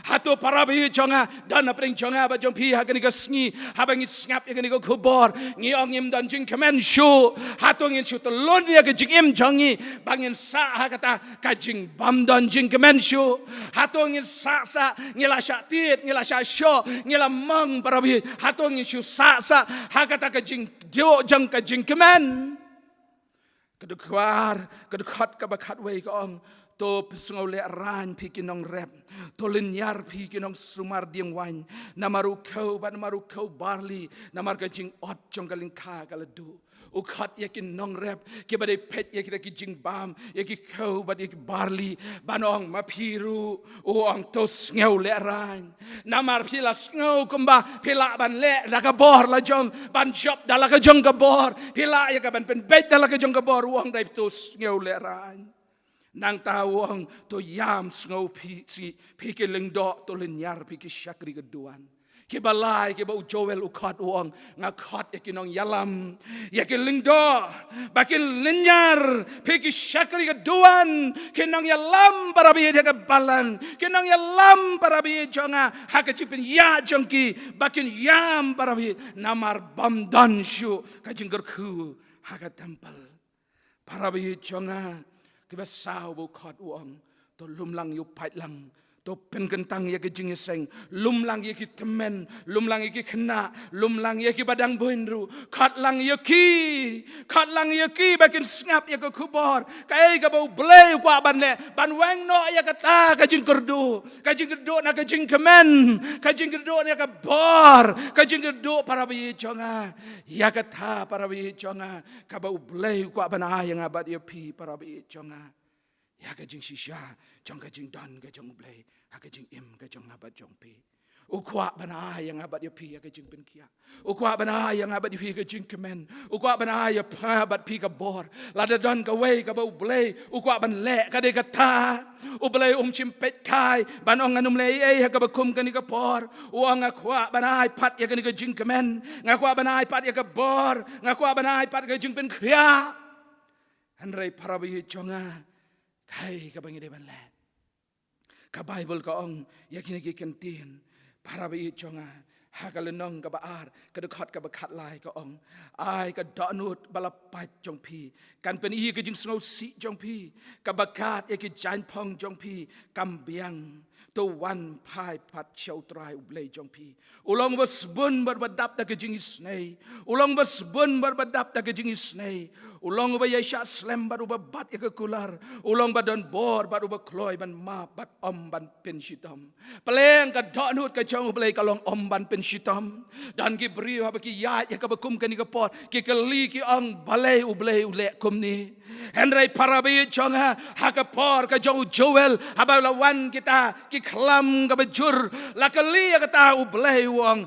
hatu para bi chonga dan apring chonga ba jong pi ha kani ka sngi ha bang snap ya kani ka khubor ngi ong im dan jing kemen shu hatu ngin shu to lon ya ka jing im jongi bangin sa ha kata ka jing bam don jing kemen shu hatu ngin sa ngila sha tit ngila sha sho ngila mang para bi hatu ngin shu sa ha kata ka jing jo jang ka jing kemen Kedekhat kabakat wei kaong to pesengau le ran pi kinong rep to linyar pi kinong sumar dieng wan namaru kau barley namar ka jing ot jong kaling kha kaladu ukhat yakin nong rep ke badai pet yakita ki jing bam yaki kau badai barley banong mapiru uang to ngau le ran namar pila ngau kumba pila ban le laka bor la jong ban job dalaka jong ka bor pila ya ka ban pen bet dalaka jong ka bor uang dai to ngau le ran nang tawang to yam ngau pi si pi ke lengdo to lenyar pi ki syakri keduan ke balai ke bau Joel ukhat uang ngakhat yakinong yalam yakin lengdo bakin lenyar pi ki syakri keduan kinong yalam para bi dia ke balan kinong yalam para bi jonga hakachipin ya jongki bakin yam para bi namar bamdan shu kajingger khu hakat tempel para bi jonga kiba sao bu khat uang to lumlang yu pait lang to pen kentang ya ke jing seng lumlang ya ki temen lumlang ya ki khna lumlang ya ki badang boinru khat lang ya ki bakin snap ya ke khubor kai ka bau blei kwa ban le ban wang no ya kata ka jing kerdu na ka jing kemen ka jing kerdu ya ka bor ka jing kerdu para bi jonga ya kata para bi jonga ka bau blei kwa ban yang abad ya pi para bi jonga ya ka jing shisha jong ka jing dan ka jong blei ha ka jing im ka jong abad jong pi ukwa bana yang abad ya pi ka jing pen kia ukwa bana yang abad ya pi ka jing kemen ukwa bana ya pa abad pi ka bor la da don ka wei ka bau blei ukwa ban le ka de ka ta u blei chimpet kai ban ong anum le ha ka bakum ka ni ka por uang akwa bana pat ya ka ni ka jing kemen ngakwa bana pat ya ka bor ngakwa bana pat ka jing pen kia hanrai parabi jonga kai ka bangi de ban le ka Bible ka ong yakini ki kentin para bi jonga ha ka lenong ka baar ka dekhat ka bakhat lai ka ong ai ka donut balapat jong pi kan pen i ka jing snow si jong pi ka bakat e ki jan phong jong pi kam biang to wan pai pat chau trai ublei jong pi ulong bersbun berbadap ta ke jing isnei ulong bersbun berbadap ta ke jing isnei ulong ba yasha slem baru babat ke kular ulong badon bor baru ba kloi ban ma bat om ban pen shitam peleng ka donut ka jong ublei kalong om ban pen shitam dan ki bri ha ki ya ya ka bakum ka ni ka por ki kali ki ang balai ublei ule kum ni henrai parabi jong ha ka por ka jong Joel ha lawan kita ki klam ka bejur la kali ka ta ublei wang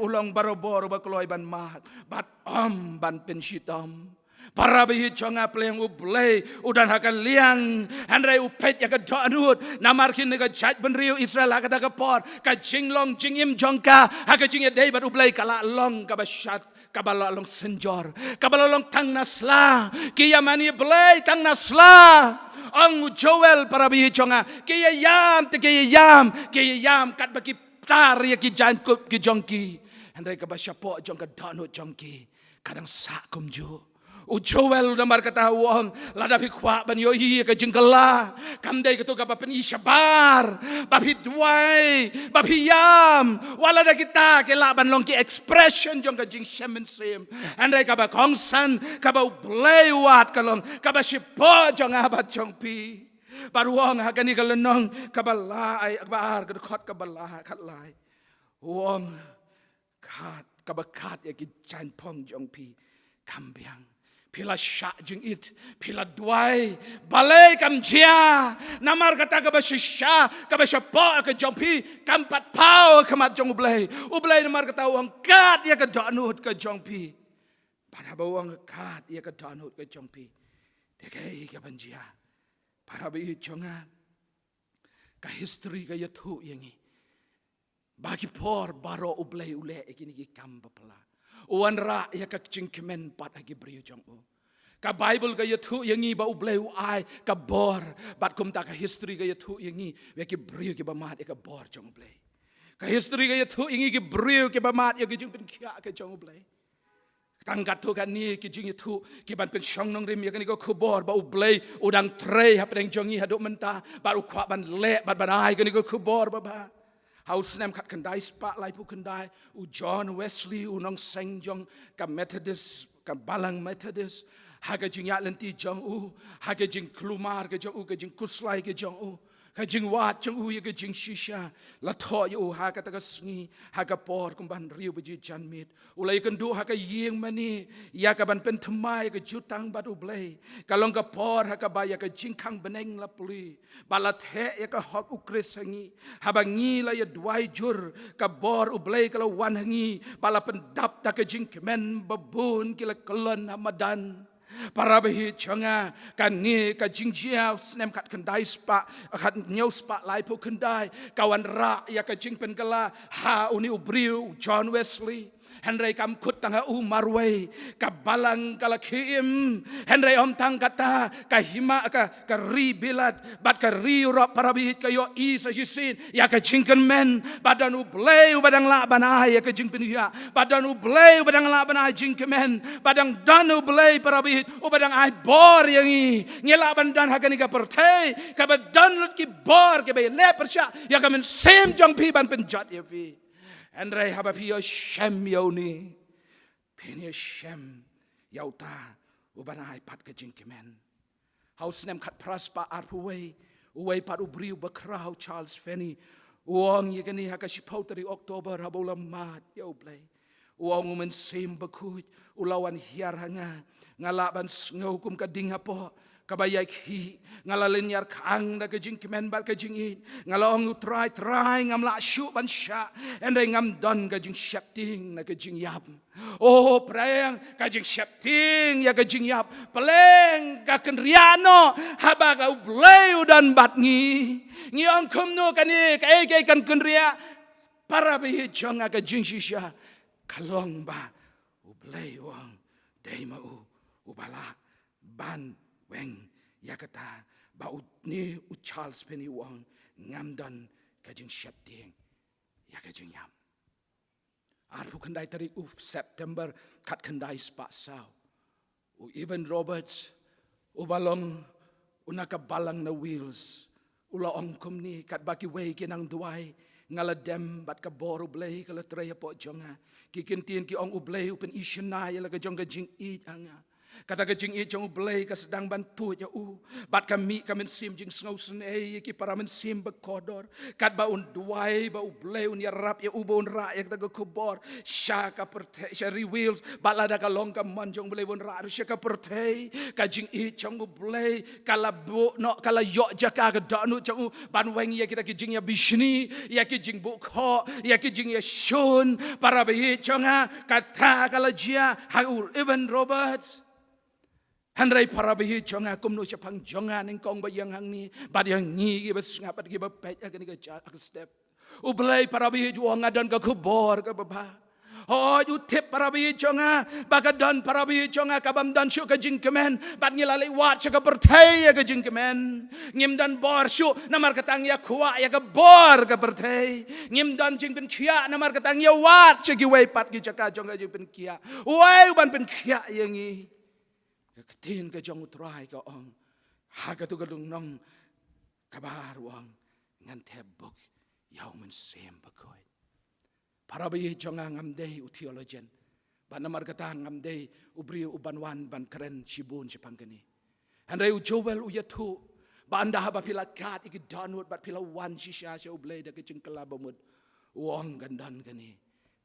ulong barobor ba kloi ban mat bat om ban pen shitam Para bihi jonga pleng ublay udan hakan liang handrai upet ya ka donut namar kin ka chat benriu Israel ha ka por ka jinglong jingim jongka ha ka jing dei bat ublay kala long ka basyat ka bala long senjor ka bala long tang nasla ki yamani blay tang nasla ang Joel para bihi jonga ki yam te ki yam kat baki tar ya ki jankup ki jongki handrai ka basyapo jongka donut jongki kadang sakum ju Joel namar kata wong ladapi kwa ban yo hi ka jingkala kamdai ketu ka papen isyabar bapi duai bapi yam wala da kita ke la ban long ki expression jong ka jing shemen sim andai ka ba kongsan ka ba blewat ka long ka ba sipo jong abat jong pi baruang ha kani ka lenong ka ba lai akbar ka khot ka ba la khat lai wong khat ka ba khat ya ki chan pong jong pi kambiang Pila syak jeng it, pila duai, balai kam jia, namar kata ka basya, ka basya po ka jongpi, kampat pau kamat jong ublay namar kata uang kat ya ka donut ka jongpi, para bawang kat ya ka donut ka jongpi, dekai ka banjia, para bayi jonga, ka history ka yatu yangi, bagi por baro ublay ule ekini ki kamba pala. Uwan ra ya ka jingkemen pat agi beriu jong u. Ka Bible ka yatu yangi ba ublay ai ka bor bat kum ta ka history ka yatu yangi we ki beriu ki ba mat ya ka bor jong ublay. Ka history ka yatu yangi ki beriu ki ba mat ya ki jing pen kya ka jong ublay. Tangkat tu kan ni ki jing yatu ki ban pen syong nong rim ya kan ko kubor ba ublay udang trei ha pedeng jongi haduk menta baru kwa ban le bat ban ai kan ko kubor ba. Haus nem kat kendai spak lai pu kendai u John Wesley u nong seng jong ka Methodist ka balang Methodist haga jing ya lenti jong u haga jing klumar ke jong u ke jing kuslai ke jong u ka jing wat jong u ye ke jing shisha la tho ye u haga ta ka sngi haga por kum ban riu beji janmit ulai kan du haga yeng mani ya ka ban pen thmai ke jutang bat u blai ka long ka por haga ba ya ka jing khang beneng la puli balat he ya ka hok u kresangi habangi la ya duai jur ka bor u blai ka la wan hangi bala pendap ta ka jing kemen babun kila kelon hamadan para behi changa kan ni ka jingjia snem kat kendai spa kat nyau spa lai po kendai kawan ra ya ka jing pen kala ha uni ubriu John Wesley Henry kam kut tanga u marway ka balang kala kim Henry om tang kata ka hima ka ri bilat bat ka ri ro para behi ka yo isa hisin ya ka jingken men badan u bleu badang la banai ya ka jing pen ya badan u bleu badang la banai jing kemen badang danu bleu para behi o badang ai bor yang ngela bandan hakani ka pertai ka badan lut ki bor ke be le persya ya ka men sem jong pi ban penjat ya pi andrai haba pi yo shem yo ni pi shem yauta o ban ai pat ka jing kemen haus nem kat praspa arpuway uway pat ubriu bakrau Charles Finney uang yekani hakashipau tari Oktober habola mat yo blay uang men sem bakut ulawan hiar hanga ngalaban ngaukum ka ding hapo kabayak hi ngalalin yar kang da kajing kemen bat kajing it ngalong try ngamla shu ban sha and ngam don kajing shapting na kajing yap oh prayang kajing shapting ya kajing yap peleng ka kenriano haba ka ublay udan bat ngi ong kum no kani kai kan kenria para bi jonga kajing shisha kalong ba ublay wang dai mau ubala ban weng yakata ba ni u Charles Finney wang ngamdan kajing shapting ya kajing yam arpu kendai tarik u September kat kendai spa sao u Evan Roberts u balong unaka balang na wheels ula ongkom ni kat baki wei kinang duai ngala dem bat ka boru blay kala traya po jonga kikintin ki ong ublay upen isyana ya laga jonga jing it anga kata ka jing it jong ublay ka sedang bantu ya u bat kami kamen sim jing snau sene ki para men sim bekodor kat ba un duai ba ublay un ya rap ya ubon ra ya ka kubor syaka perte syari wheels balada ka long ka man jong ublay bon ra syaka perte ka jing it jong ublay kala bo no kala yo jaka ka danu jong ban weng ya kita ki jing ya bishni ya ki jing bu kho ya ki jing ya shun para be jonga kata kala jia ha Evan Roberts Handrai para bihi jonga kum no chapang jonga ning kong ba yang hang ni bad yang ngi gi bas ngapat gi ba pet ya ni ga step ublai para bihi juang adan ka kubor ka baba oh you tip para bihi jonga bagadan para bihi jonga ka bam dan syu ka jing kemen bad ngilali wat cha ka berthai ya ka jing kemen ngim dan bor syu namar katang ya khwa ya ka bor ka berthai ngim dan jing pen khia namar katang ya wat cha gi wei pat gi cha ka jonga jing pen khia wei ban pen khia yang ngi ketin ke jong utrai ke ong haga tu gadung nong kabar wang ngan tebuk yau men sem bakoi para bayi jong ngam dei u theologian ban namar kata ngam dei ubri uban wan ban keren shibun shipangkani andai u jowel u yatu banda haba pila kat iki danut bat pila wan shisha sha ublei da ke jengkela bamut wong gandan kani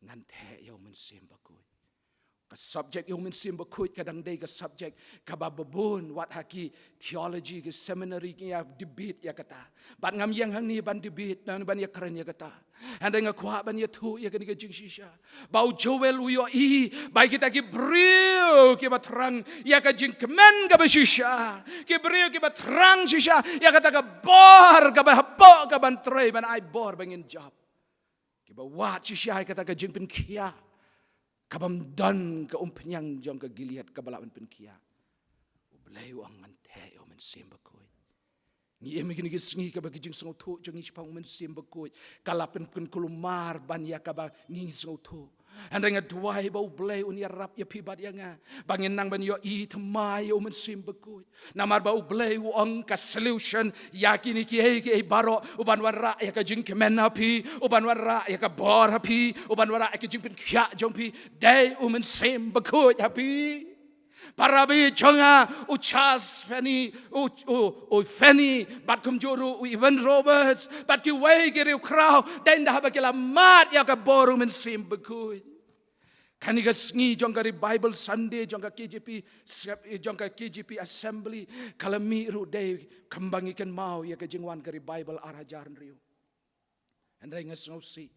ngan the yau men sem bakoi ka subject yung minsim bakut kadang day ka subject kabababun wat haki theology ke seminary ya debate ya kata ban ngam yang hang ni ban debate dan ban ya keren ya kata anda nga kwa ban ya tu ya kani ka jing shisha bau joel uyo I bai kita ki brio ki batrang ya ka jing kemen ka shisha ki brio ki batrang shisha ya kata ka bor ka ban hapo ka ban tray ban ai bor bangin job ki ba wat shisha kata ka jing pen kia kabam dan ke penyang jong ke Gilead ke balawan pen kia ublei wang man the yo men sim bakoi ni em gini gisngi ke bagi jing song thu jong is pang men sim bakoi kalapen pen kulumar ban ya ka ba ngi song thu andai nga duai ba ublei un ya rap ya pi bad yanga bangin nang ban yo I thamai yo men sim bakoi namar ba ublei wang ka solution yakini ki e baro uban wara ya ka jing kemen api uban wara ya ka bor api uban wara ka jing pen khia jong pi dai men sim bakoi api para bi jonga u Charles Fanny u Fanny bat kum juru u Evan Roberts bat ki wei ki riu krau den da ba ki la mat ya ka boru men sim bakoi kani ka sngi jong ka Bible Sunday jong ka KGP assembly kalami ru day kambangi ken mau ya ka jingwan ka Bible arajaran riu andai ngasau si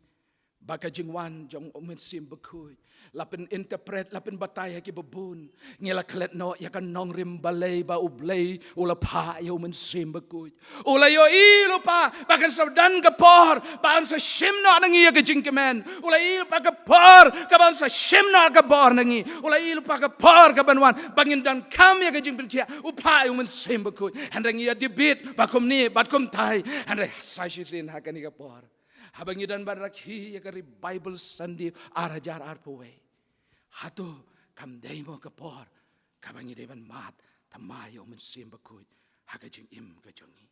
baka jingwan jong men sim bakoi lapen interpret lapen batay ki babun ngela klet no ya kan nong rim balay ba ublay ula pa yo men sim bakoi ula yo I lupa bakan sabdan ka por ban sa shimno nangi ya ka jingkemen ula I lupa ka por ka ban sa shimno ka bor nangi ula I lupa ka por ka banwan bangin dan kam ya ka jingpen kia upa yo men sim bakoi handang ya debit bakum ni batkum tai handai sa shisin hakani ka por habang idan barakhi ya kari Bible Sunday arajar arpowe hatu kam dai mo kapor kabang idan mat tamayo men sim bakut haga jing im ka jongi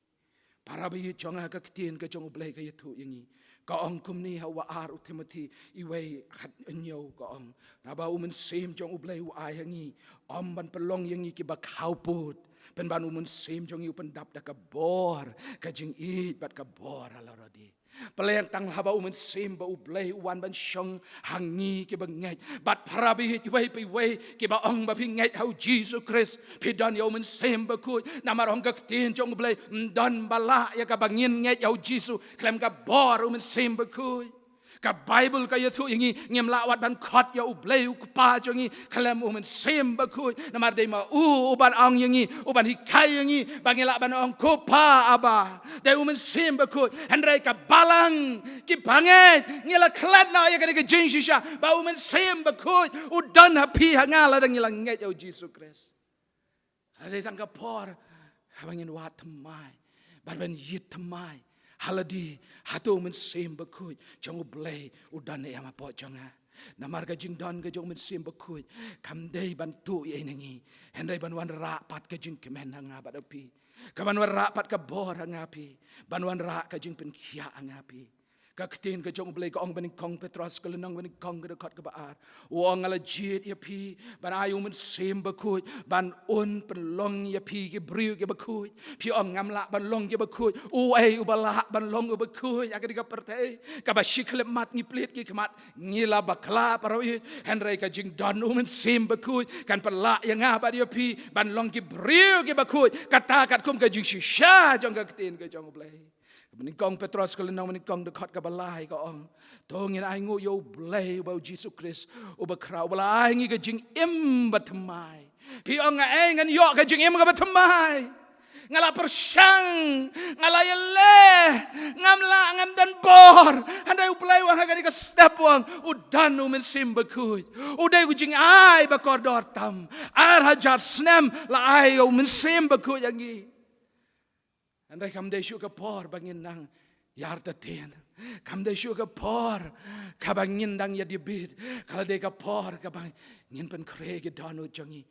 para bi jonga ka ktin ka jong ublei ka yatu yangi ka ong kum ni hawa ar Timothy iwe khat nyo ka ong na ba men sim jong ublei u ai yangi om ban pelong yangi ki bak hauput pen ban men sim jong yu pen dap da ka bor ka jing it bat ka bor alorodi Pelayang tang haba umen sim ba ublei uwan ban shong hangi ke bangai bat parabi hit wei pi wei ke ba ong ba pi ngai hau Jesus Christ pi dan yo men sim ba ku namar ong ka tin jong ublei dan bala ya ka bangin ngai hau Jesus klem ka bor umen sim ba ku ka Bible ka yatu yangi ngem lawat ban khot ya ublei ku pa jongi klem umen sim ba ku namar dei ma uban ong yangi uban hikai yangi bangila ban ong ku pa aba dei umen sim ba ku handrai ka balang ki banget ngila klat na ya ka jing shisha ba umen sim ba ku udan hapi hangala dang ngila ngai ya Jesus Christ dei tang ka por habangin wat thamai ban yit thamai haladi hatu men sim bakut jong ublei udan ya ma po jonga namar ka jing don ka jong men sim bakut kam dei bantu ye nangi hendai ban wan ra pat ka jing kemen hanga badapi ka ban wan ra pat ka bor hanga pi ban wan ra ka jing pen khia hanga pi ka ktin ka jong ublei ka ong ban kong Petros ka lenang ban kong ka dekat ka baar wong ala jit ya pi ban ayu men sim bakut ban un pen long ya pi ki briu ki bakut pi ong ngam la ban long ki bakut u ai u bala ban long u bakut ya ka di ka pertai ka ba shikle mat ni plit ki kmat ngila bakla parawi henry ka jing don u men sim bakut kan pala yang nga ba dia pi ban long ki briu ki bakut kata kat kum ka jing shisha jong ka ktin ka jong ublei menikong Petros ka lenang menikong dekat ka balai ka ong tongin ai ngo yo blei ba Jesus Christ u bakra balai ngi ka jing im batmai Pi ong ngan yok ka jing im ka batamai. Ngala persang, ngala yele, ngam dan bor. Handai uplay wang hagani ka step wang udan umin simba kuj. Udai ujing ai bakor dortam. Ar hajar snem la ai umin simba kuj yangi. Handai kam dai syu ka por bangin nang yar tatien. Kam dai syu ka por kabangin nang ya dibid. Kala dai ka por kabang ngin pen krege danu jangi.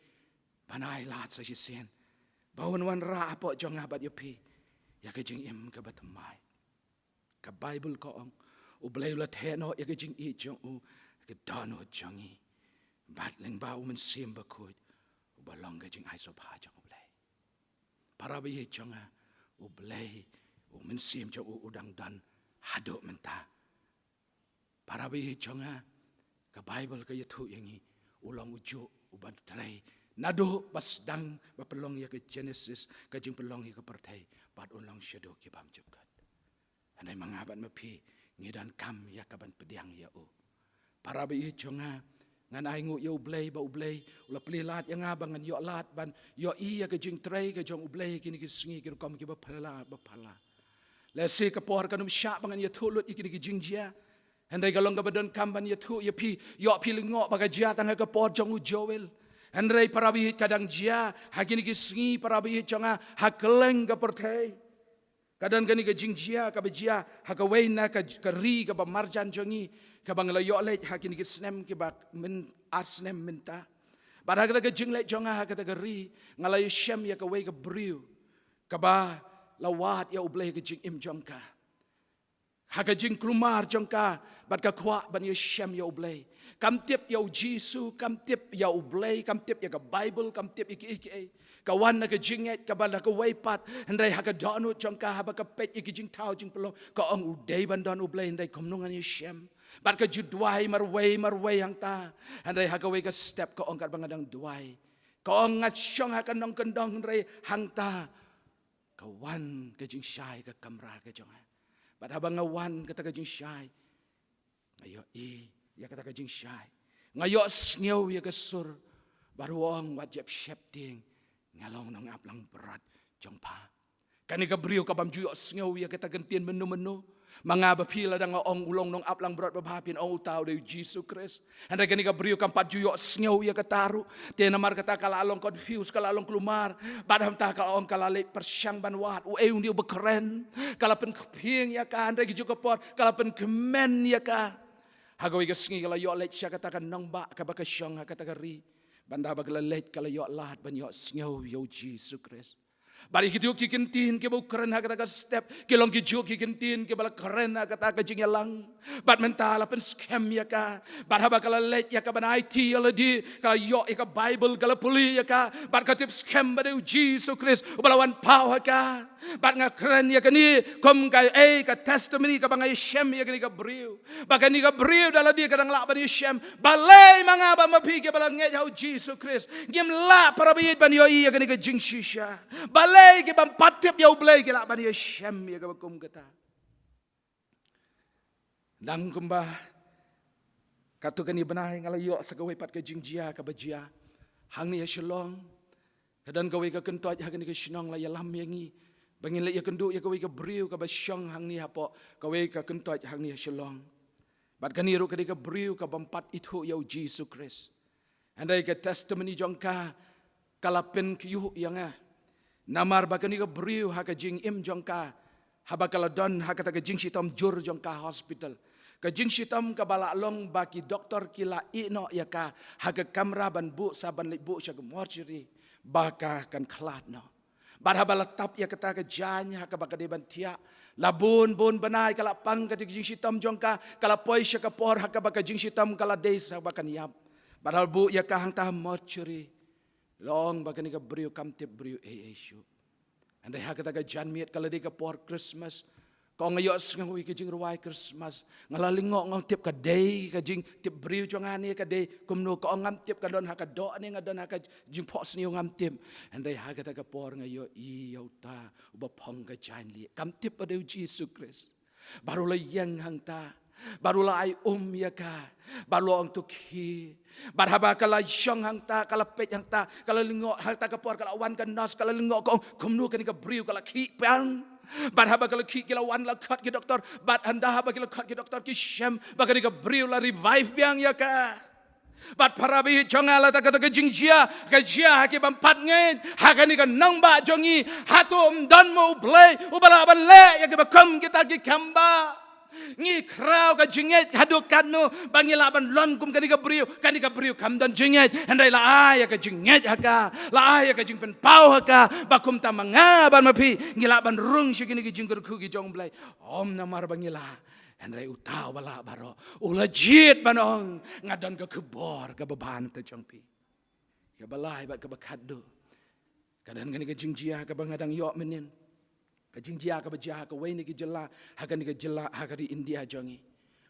Panai lat sa sien. Bawan wan ra apa jong abat yapi. Ya ke jing im ke batamai. Ka Bible ko ong ublay la theno ya ke jing I jong u ke dano jongi. Bat leng ba men sim ba kut. Ubalong ke jing ai so pa jong ublay. Para bi jong a ublay men sim jong u udang dan hado menta. Para bi jong a ka Bible ke yatu yangi ulang uju uban trai. Nado pas dang bapelong ya ke Genesis kajing pelong ya ke pertai bad ulang shadow ki bam jukat. Andai mangabat mapi ngidan kam ya kaban pediang ya u. Para bi jonga ngan ai ngu ya ublay ba ublay ula pelilat yang abang ngan yo lat ban yo I ya ke jing trai ke jong ublay kini ki singi ki kom ki bapala. Lesi ke por kanum syak bangan ya thulut ikini ki jing jia. Andai galong ka badan kam ban ya thu ya pi yo pi lingok baga jia tang ke por jong u joel. Andai para bihit kadang jia hakini kisingi para bihit jonga hakeleng ka pertai kadang kani ka jingjia ka bejia hakawaina ka ri ka marjan jongi ka banglayo let hakini kisnem ki bak min asnem minta pada kata ka jinglet jonga kata ka ri ngalayo shem ya ka wei ka briu ka ba lawat ya ublay ka jing im jongka haka jing klumar jongka bat ka kwa ban ya shem ya ublay kam tip ya Jisu, kam tip ya ublay, kam tip ya ka Bible, kam tip iki kawan na ka jinget, ka bala ka waypat, henday haka danu jong ka haba ka pet iki jing tau jing pelong, ka ong uday ban dan ublay, henday komnungan ya shem. Bat ka judway marway hang ta, henday haka way ka step ka ong kat bangadang duway. Ka ong ngat syong haka nong kendong henday hang ta, kawan ka jing syay ka kamra ka jong. Bat habang ngawan kata ka jing syay, ngayo ya kata ka jing syai ngayo sngew ya kesur baruang wajib syepting ngalong nang aplang berat jongpa kani ka briu ka bam juyo sngew ya kata gentien menu manga bapila dang ong ulong nong aplang berat babapin ong tau de Jesus Christ anda kani ka briu kam pat juyo sngew ya kataru te namar kata kala along confuse kala along kelumar badam ta ka ong kala le persyang ban wat u eung dia bekeren kala pen keping ya ka anda gi juga pot kala pen kemen ya ka hagawi ka singi kala yo let siya katakan nang ba ka baka syang katakan ri banda bagala let kala yo lahat ban yo singaw yo Jesus Christ bari kitu kikintin ke bu keren katakan step kilong ki juk kikintin ke bala keren katakan jing yalang bat mentala pen scam ya ka bat haba kala let ya ka ban IT ala di kala yo ka Bible kala puli ya ka bat katip scam bade Jesus Christ balawan pau ka bat nga keren ya kani kom ka ka testimony ka bangay shem ya kani ka briu bagani ka briu dala di kadang la ban shem balay mga ba mapige balang nge Jesus Christ gim la para biyid ban yo ya kani ka jing shisha balay ki bam patip ya ublay ki la ban shem ya ka bakum kata dang kumba katu kani banay ngala yo sa gaway pat ka jing jia ka bajia hang ni shalom kadan gaway ka kentot ha kani ka shinong la yalam yangi bangin la ya kendu ya kawai ka briu ka basyong hang ni hapo kawai ka kentot hang ni shalong bat kaniru ka briu ka bampat itu ya Jesus Christ andai ka testimony jongka kalapen kyu yang namar bakani ka briu ha ka jing im jongka habakala don ha ka jing sitam jur jongka hospital ka jing sitam ka balalong baki doktor kila ino ya ka ha ka kamera ban bu saban bu sya ka mortuary baka kan klat no barhabala tap ya kata ke janya ka baka deban tia labun bon banai kala pang ka jing sitam jongka kala poi sya ka por ha ka baka jing sitam kala days ha baka niap barhal bu ya ka hang ta mortuary long baka ni ka briu kam tip briu issue andai ha kata ka jan miet kala de ka por Christmas ko ngayo sngawi ka jing ruwai Christmas ngalalingok ngong tip ka day ka jing tip briu jongani ka day kumno ko ngam tip ka don ha ka do ni ngadon ha ka jing pos ni ngam tip andai ha kata ka por ngayo I yauta uba pong ka jan li kam tip pada Jesus Christ baru la yang hang ta barulah ai ya ka, baru orang tu ki. Barhaba kala syong hang ta, kala pet hang ta, kala lingok hang ta kapor, kala wan kan nas, kala lingok kong kumnu kan ka briu kala ki pang. Barhaba kala ki kala wan la khat ki doktor, bat anda haba kala khat ki doktor ki shem, bakani ka briu la revive biang ya ka. Bat parabi jonga la ta kata ka jingjia, ka jia ki bampat ngen, hakani ka nangba jongi, hatum dan mo blay, ubala ban le ya ki bakom kita ki kamba. Ngi krau ka jinget haduk kanu bangila ban lon kum kani ka briu kam dan jinget handai la aya ka jinget haka la aya ka jingpen pau haka bakum ta manga ban mapi ngila ban rung shikini ki jingkur ku ki jong blai om namar bangila handai utau bala baro ula jit banong ngadan ka kubor ka beban ta jongpi ya balai bat ka bakadu kadan kani ka jingjia ka bangadang yok menin kajing jia ka bajah ka wei ni ki jela hakan ni ka jela hakari India jongi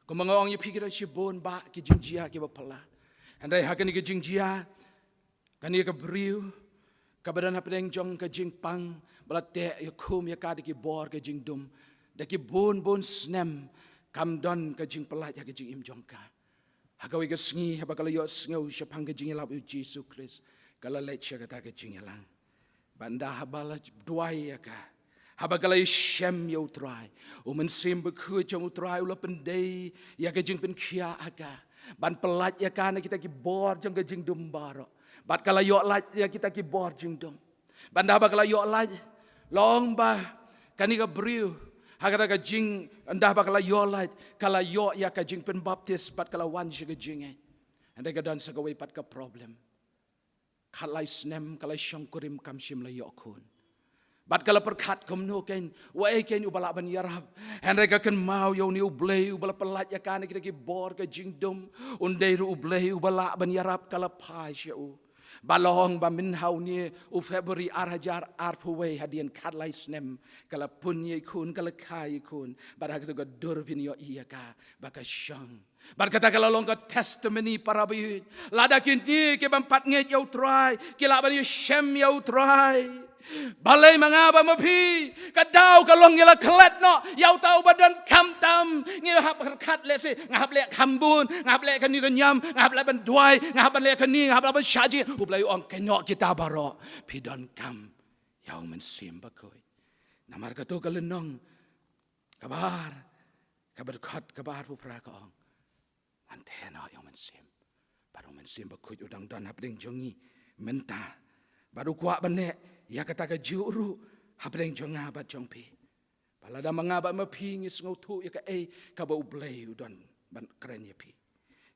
ko mga ong pikiran shibon ba ki jing jia ki bapala andai hakan ni ka jing jia kani ka briu ka badan hapeng jong ka jing pang balate ya kum ya ka ki bor ka jing dum da ki bon snem kam don ka jing pelat ya ka jing im jong ka hakawi ka sngi ha bakala yo sngo shapang ka jing lab Jesus Christ kala let sha ka ta ka jing lang banda habala duai ya ka habagala shem ya utrai umen sim bekhu jong utrai ula pendai ya ka jing pen khia aga ban pelat ya kana kita ki bor jong ka jing dum baro bat kala yo lat ya kita ki bor jing dum banda habagala yo lat long ba kani ka briu hagata ka jing anda habagala yo lat kala yo ya ka jing pen baptis bat kala wan shi ka jing anda ka dan sa ka wei pat ka problem khalai snem kala shangkurim kam shim la yo kun bat kala perkat komno ken wae ken ubala ban yarab henry ka ken mau yo ni ublei ubala pelat ya kan kita ki bor ka jingdom undai ru ublei ubala ban yarab kala pai shu balong ba min hau ni u February arhajar arpuwe hadian kadlai snem kala punye kun kala kai kun bara kita ka dur pin yo iya ka baka syang bar kata kala long ka testimony para bi lada kini ke bampat nge yo try kila ban yo shem yo try balai mangaba mapi kadau kalong yala klet no yau tau badan kam tam ngihap kat lesi ngahap le kambun ngahap le kani kenyam ngahap le ban duai ngahap le kani ngahap le ban syaji ublai ong kenyok kita baro pidon kam yau mensim bakoi namar kato kalenong kabar kat kabar pupra ka ong antena yau mensim baru mensim bakoi udang dan hap ding jongi mentah baru kuat benek ya kata ka juru hapeng jonga bat jongpi balada mangaba mapi ngis ngotu ya ka ka ba ublei udon ban keren ya pi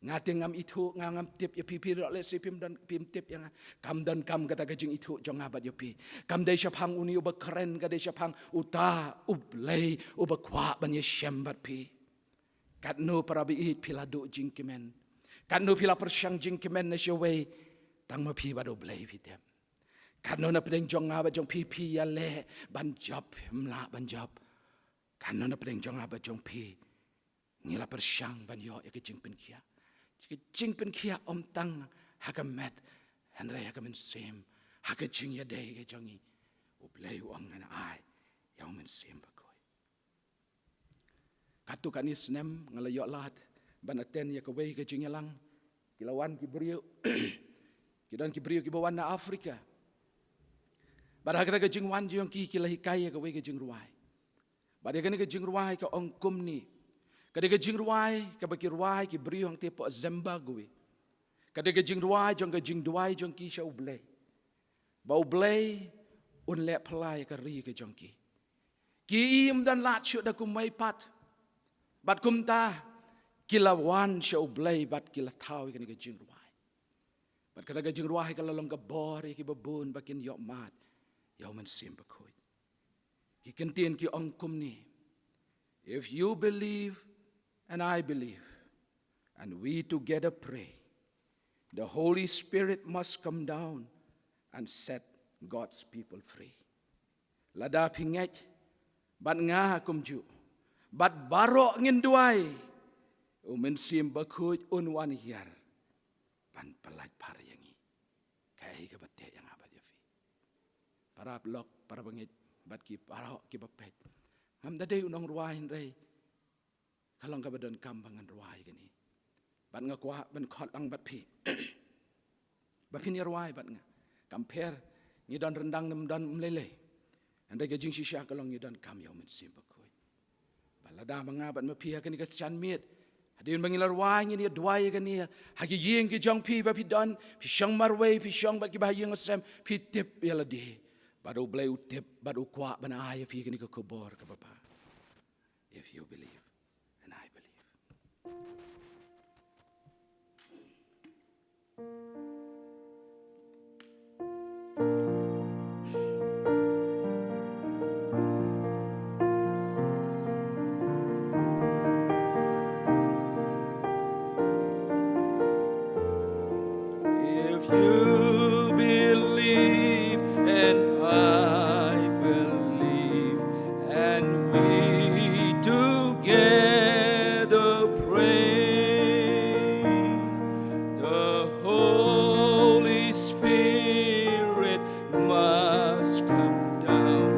ngate ngam itu ngam tip ya pi pi le sipim dan pim tip yang kam dan kam kata ka jing itu jonga bat ya pi kam dai syapang uni uba keren ka dai syapang uta ublei uba kwa ban ya syembat pi katno para bi it pilado jing kimen katno pila persyang jing kimen na syawei tang mapi ba ublei pi tem kanona pedeng jong aba jong pipi ya le banjab mla banjab kanona pedeng jong aba jong pi ngila persyang ban yo ya kejing pen kia kejing pen kia om tang hakamet handra hakamen sem hakajing ya dei ke jongi ublei wang na ai ya men sem bakoi katu kanis nem ngala yo lat banaten ya kawei kejing yalang kilawan kibriu kidan kibriu kibawan na Afrika Barang kata kejing wan jong ki kilahi kaya ka wei kejing ruai. Barang kene kejing ruai ka ongkum ni. Kada kejing ruai ka baki ruai ki brio hang tepo Zimbabwe. Kada kejing ruai jong kejing duai jong ki sha ublei. Ba ublei un le pelai ka ri ka jong ki. Ki im dan lat shu da kum mai pat. Bat kum ta kila wan sha ublei bat kila tau kene kejing ruai. Bat kada kejing ruai ka lalong ka bor ki babun bakin yok mat. Yau mensim bakoi. Ki kentien ki ongkum ni. If you believe and I believe, and we together pray, the Holy Spirit must come down and set God's people free. Lada pinget, bat ngah kumju, bat barok nginduai, mensim bakoi unwan hiar, ban pelat pariangi, kai kebatek yang abad yafi. Para blok, para bangit, bat ki parok ki bapet. Ham dadai unong ruain rei. kalong ka badan kam bangan ruai gani bat nga kwa ban khot lang bat phi bat phi ni ruai bat nga compare ni dan rendang nem dan mlele andai ka jing shisha kalong ni dan kam yo men sim bakoi balada manga bat ma phi ka ni ka chan miet adin bangila ruai ni duai ka ni ha ki yeng ki jong phi ba phi dan phi shang marwe phi shang bat ki ba yeng asem phi tip yala de badu blai utip badu kwa bana ay phi ka ni ka kobor ka baba if you believe and I believe. If you believe and I believe and we together pray, the Holy Spirit must come down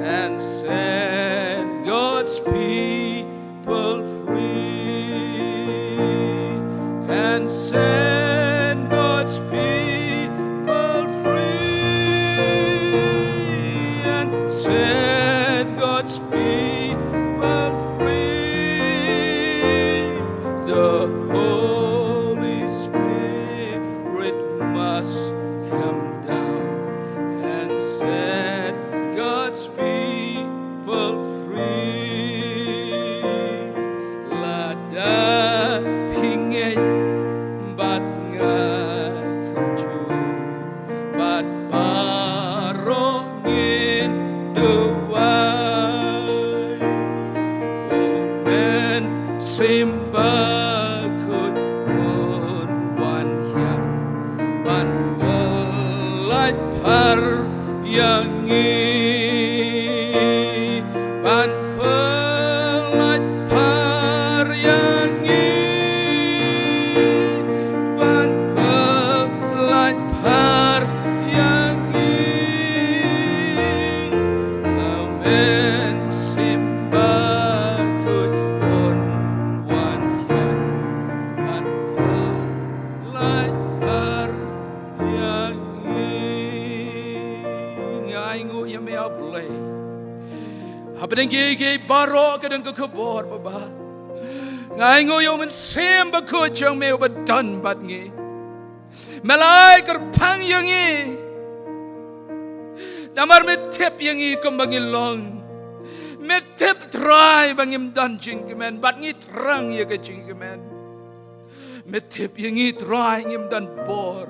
and set God's people free and set God's people free and set God's people free. The Holy Spirit must come down and set God's people free. Lada pingin bat nga kunju bat barongin duwai omen simba kut un wan hyar ban polai par yangi ban polai par yangi ban polai par yangi amen simba kut on wan hyar ban polai par yangi ngai ngu yame ablay Habang gigi baro kadang ke kebor baba. Ngai ngoyo men sem baku chang me obadan bat ngi. Malai kerpang yangi. Namar me tep yangi kembang long. Me tep try bangim dan jingkemen bat ngi terang ya ke jingkemen. Me tep yangi try ngim dan bor.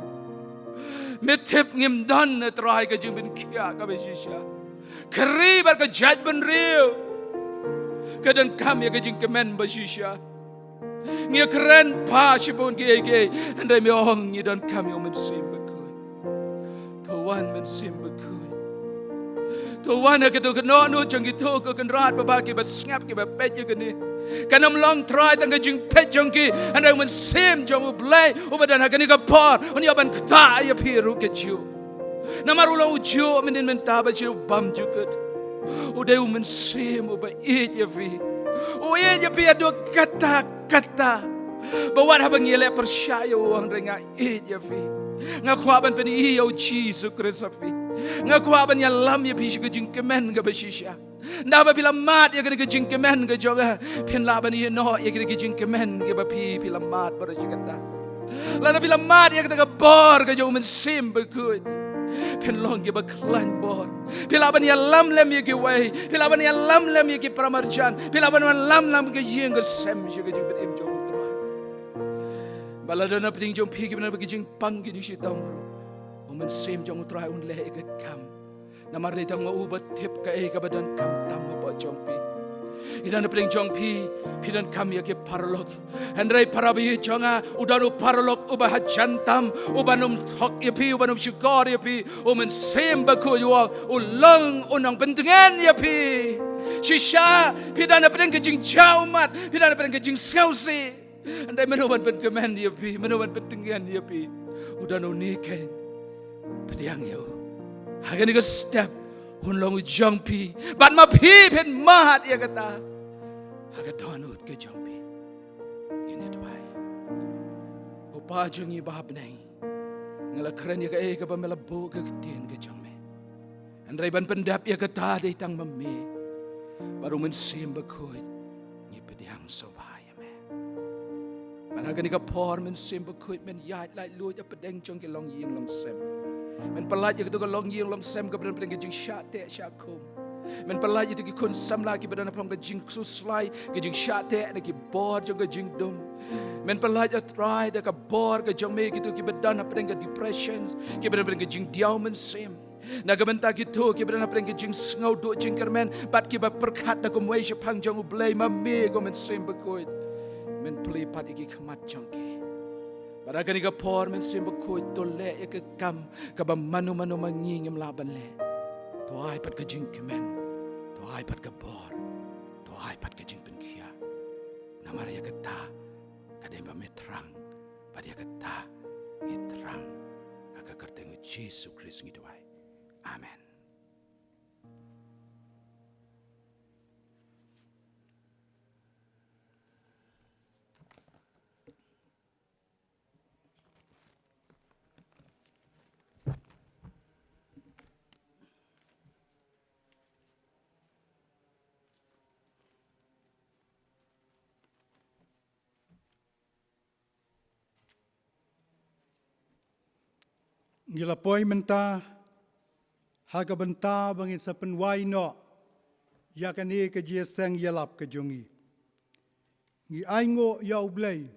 Me tep ngim dan try ke jingben kia ka besisha. Keribat ke judgment real. Kadang kami ke jingkemen besisha. Ngia keren pa sibun ke andai me ong ngi dan kami men sim bekoi. Tuan men sim bekoi. Tuan ke tu keno nu jang gitu ke kenrat babaki ba snap ke ba pet je kene. Kanam long try tang ke jing pet jang ki andai men sim jang u blai u badan hakani ka por oni aban kta ya piru ke ju. Namarulo ujo menin mentaba chiu bam jukut. Udah men sim u ba it ya fi. O ye je pi ado kata-kata. Bawa habang yele percaya uang renga it ya fi. Ngakwaban pen iyo Jesus Kristus fi. Ngakwaban ya lam ya pi ke jingkemen ke besisha. Naba bila mat ya ke jingkemen ke joga. Pen laban ye no ya ke jingkemen ke ba pi mat bar jikata. Lana bila mat ya ke bor ke jo men sim bekut. Pen long ke baklan bor. Pilaban ya lam lem ye ke wai. Pilaban ya lam lem ye ke pramarjan. Pilaban lam ke yeng ke sem je ke jibet em jo utro. Baladana ping jong pi ke bena ke jing pang ke ni sitam bro. Omen sem jong utro un le ke kam. Namar le tang ubat tip ka e ka badan kam tam ba jong pi. Idan ping jong pi pidan kam ye ke paralog. Andrai parabi jonga udanu paralog ubah jantam ubanum thok ye pi ubanum syukor ye pi omen sem ba ko yo ulang unang pendengan ye pi. Shisha pidan ping ke jing jaumat pidan ping ke jing sausi. Andai menuban pen kemen ye pi menuban pendengan ye pi. Udanu niken pediang yo. Hagani ke step hun long jong pi bat ma pi pen mat ya kata. Hagat donut ke jong pi. ini dwai upa jungi bab nei ngala keren ya ka ka pamelabu ka ketien ka jangme andrai ban pendap ya ka ta dei tang mame baru mensim bakut ni pediang sobaya me Barang ni ka por mensim bakut men yat lai lu ya pedeng jong ke long ying long sem men pelat ya ka long ying long sem ka pedeng pedeng jing shat te syakum men pelat ya ki kun sam la ki pedeng na pong ka jing suslai ki jing shat te na ki bor jong ka jing dum men pelat ya try da ka bor ka jong me ki tu ki bedana pedeng ka depression ki pedeng ka jing diau mensim Nagamenta gitu kita berana pergi jing sengau do jing kermen bat kita perkat da kumway sepang jang ublay mame ko men sim bakoy men play pat iki kemat jangke pada kani ka por men sim bakoy to le ya ke kam ka ba manu mangingem laban le to ai pat ka jing kemen to ai pat ka bor to ai pat ka jing penkia namar ya kata kademba metrang pada ya kata ngitrang ka kertengu Yesus Kristus ngidwai Amen. Ngila poi menta haga benta bangin sa penwai no yakani ke jeseng yalap ke jongi ngi aingo ya ublay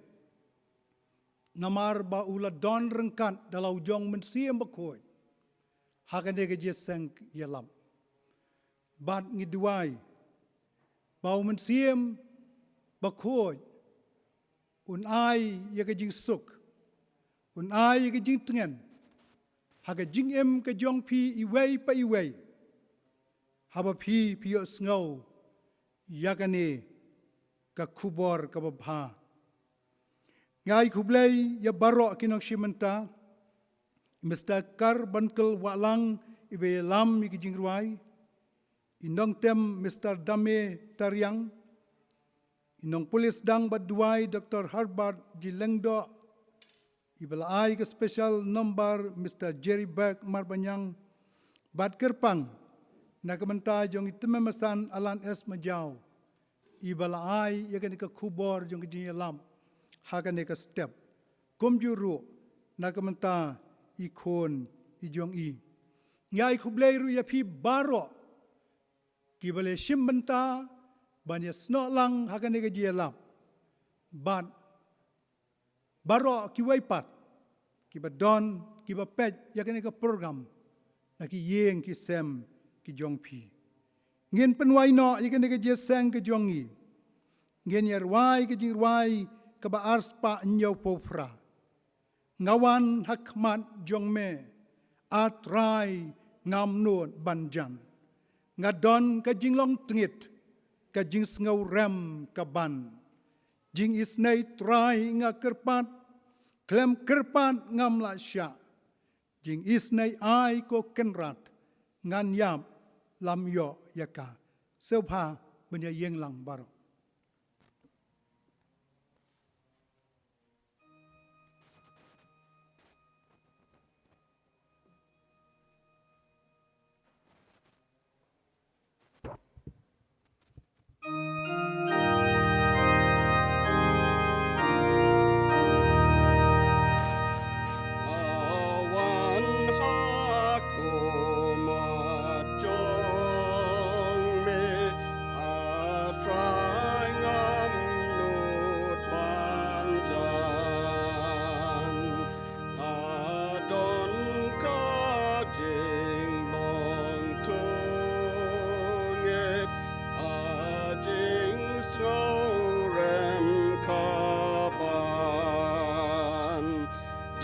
namar ba ula don rengkan dalau jong mensiem bakoi haga ne ke jeseng yalap bat ngi duai bau mensiem bakoi un ai ya ke jing suk un ai ya ke jing tengen haga jing em ke jong pi iwei pa iwei haba pi pio sngau yakane ka kubor ka babha ngai kublai ya barok kinong shimenta Mr. Kar Bankel Walang ibe lam mi jing ruai inong tem Mr. Dame Taryang inong polis dang baduai Dr. Harbert Jilengdo Ibalai ke special number Mr. Jerry Berg Marbanyang Bad Kerpang na kementa jong itememasan Alan S. Majau Ibalai ya kan ke kubor jong ke lam hakan ke step komjuru na kementa ikon ijong i ngai kubleiru ya pi baro kibale shimbenta banya snolang hakan ke lam bad baro kiwai pat kiba don kiba pet yakane ka program na ki yeng ki sem ki jong pi ngin penwai no yakane ka jeseng ke jongi ngin yarwai ke jirwai ka ba ars pa nyaw popra ngawan hakmat jong me atrai ngam non banjan ngadon ka jinglong tngit ka jing sngau rem ka ban jing isnei trai nga kerpat klem kerpat ngam la sya jing isnei ai ko kenrat ngan yap lam yo yaka seupha benya yeng lang baro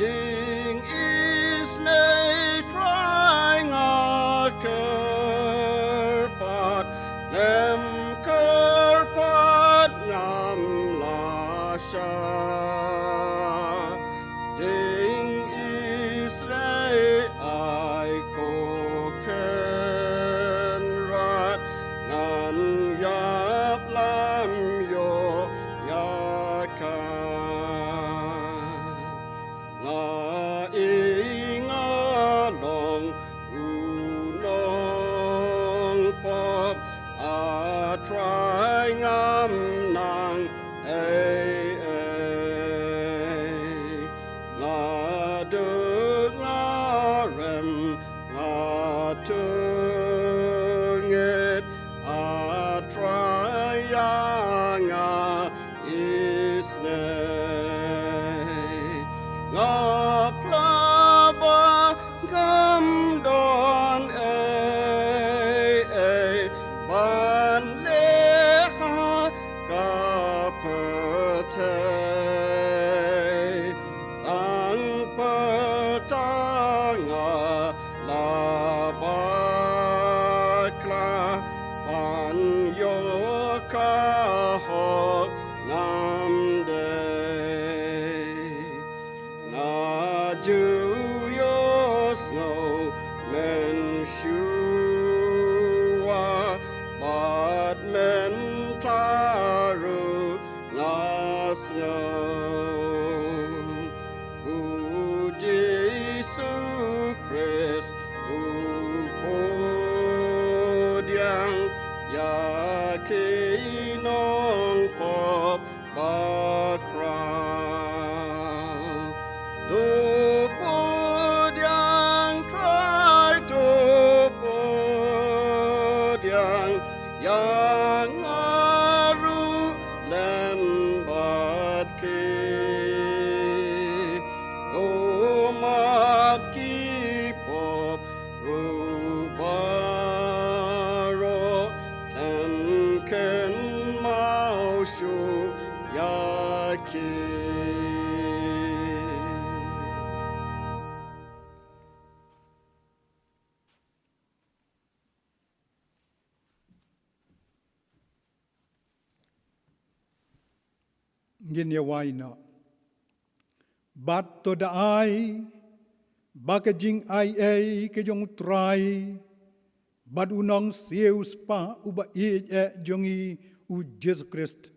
Ding is nay trying a kerpat lem kerpat ngam lasha ding is nay I ko ken rat ngan yap lam yo yakan dengarem ngatungit atrayanga isne ngaplaba gamdon ban leha kapete ang petanga labakla pan yokahok namde na juyos no menshua bad mentaru nasno Jesu Christ upodyang yakinong pop bakraw tupodyang try tupodyang yang aru lembat ki umat kipop rubaro temken mau syu yakin ngin ya waina bat to da ai baka jing ai ke jong trai bad unong seus pa uba e jongi u Jesus Christ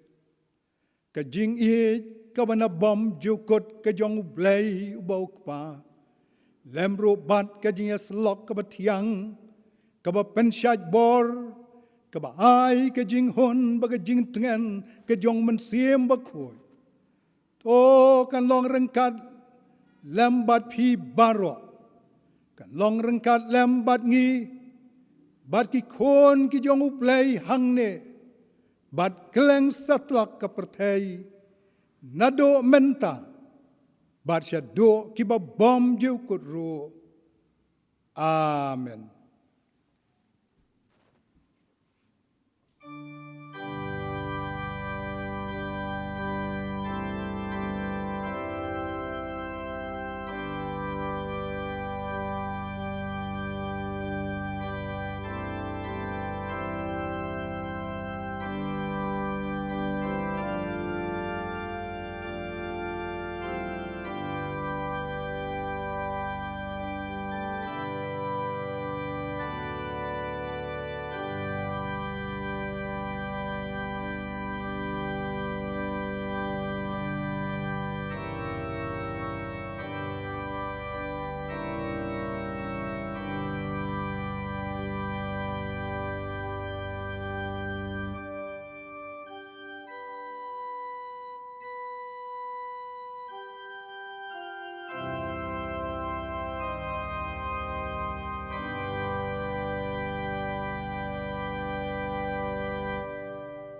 ka jing ka bana bom jukot ka jong blai uba pa lembro bat ka jing slok ka batiang ka ba pensyat bor ka ba ai ka jing hon ba ka jing tengen ka jong men siem ba khoi to kan long rengkat lembat pi baro kan long rengkat lembat ngi bat ki kon ki jong uplay hangne bat keleng satlak ka perthai nado menta bat syado ki ba bom je kutro amen.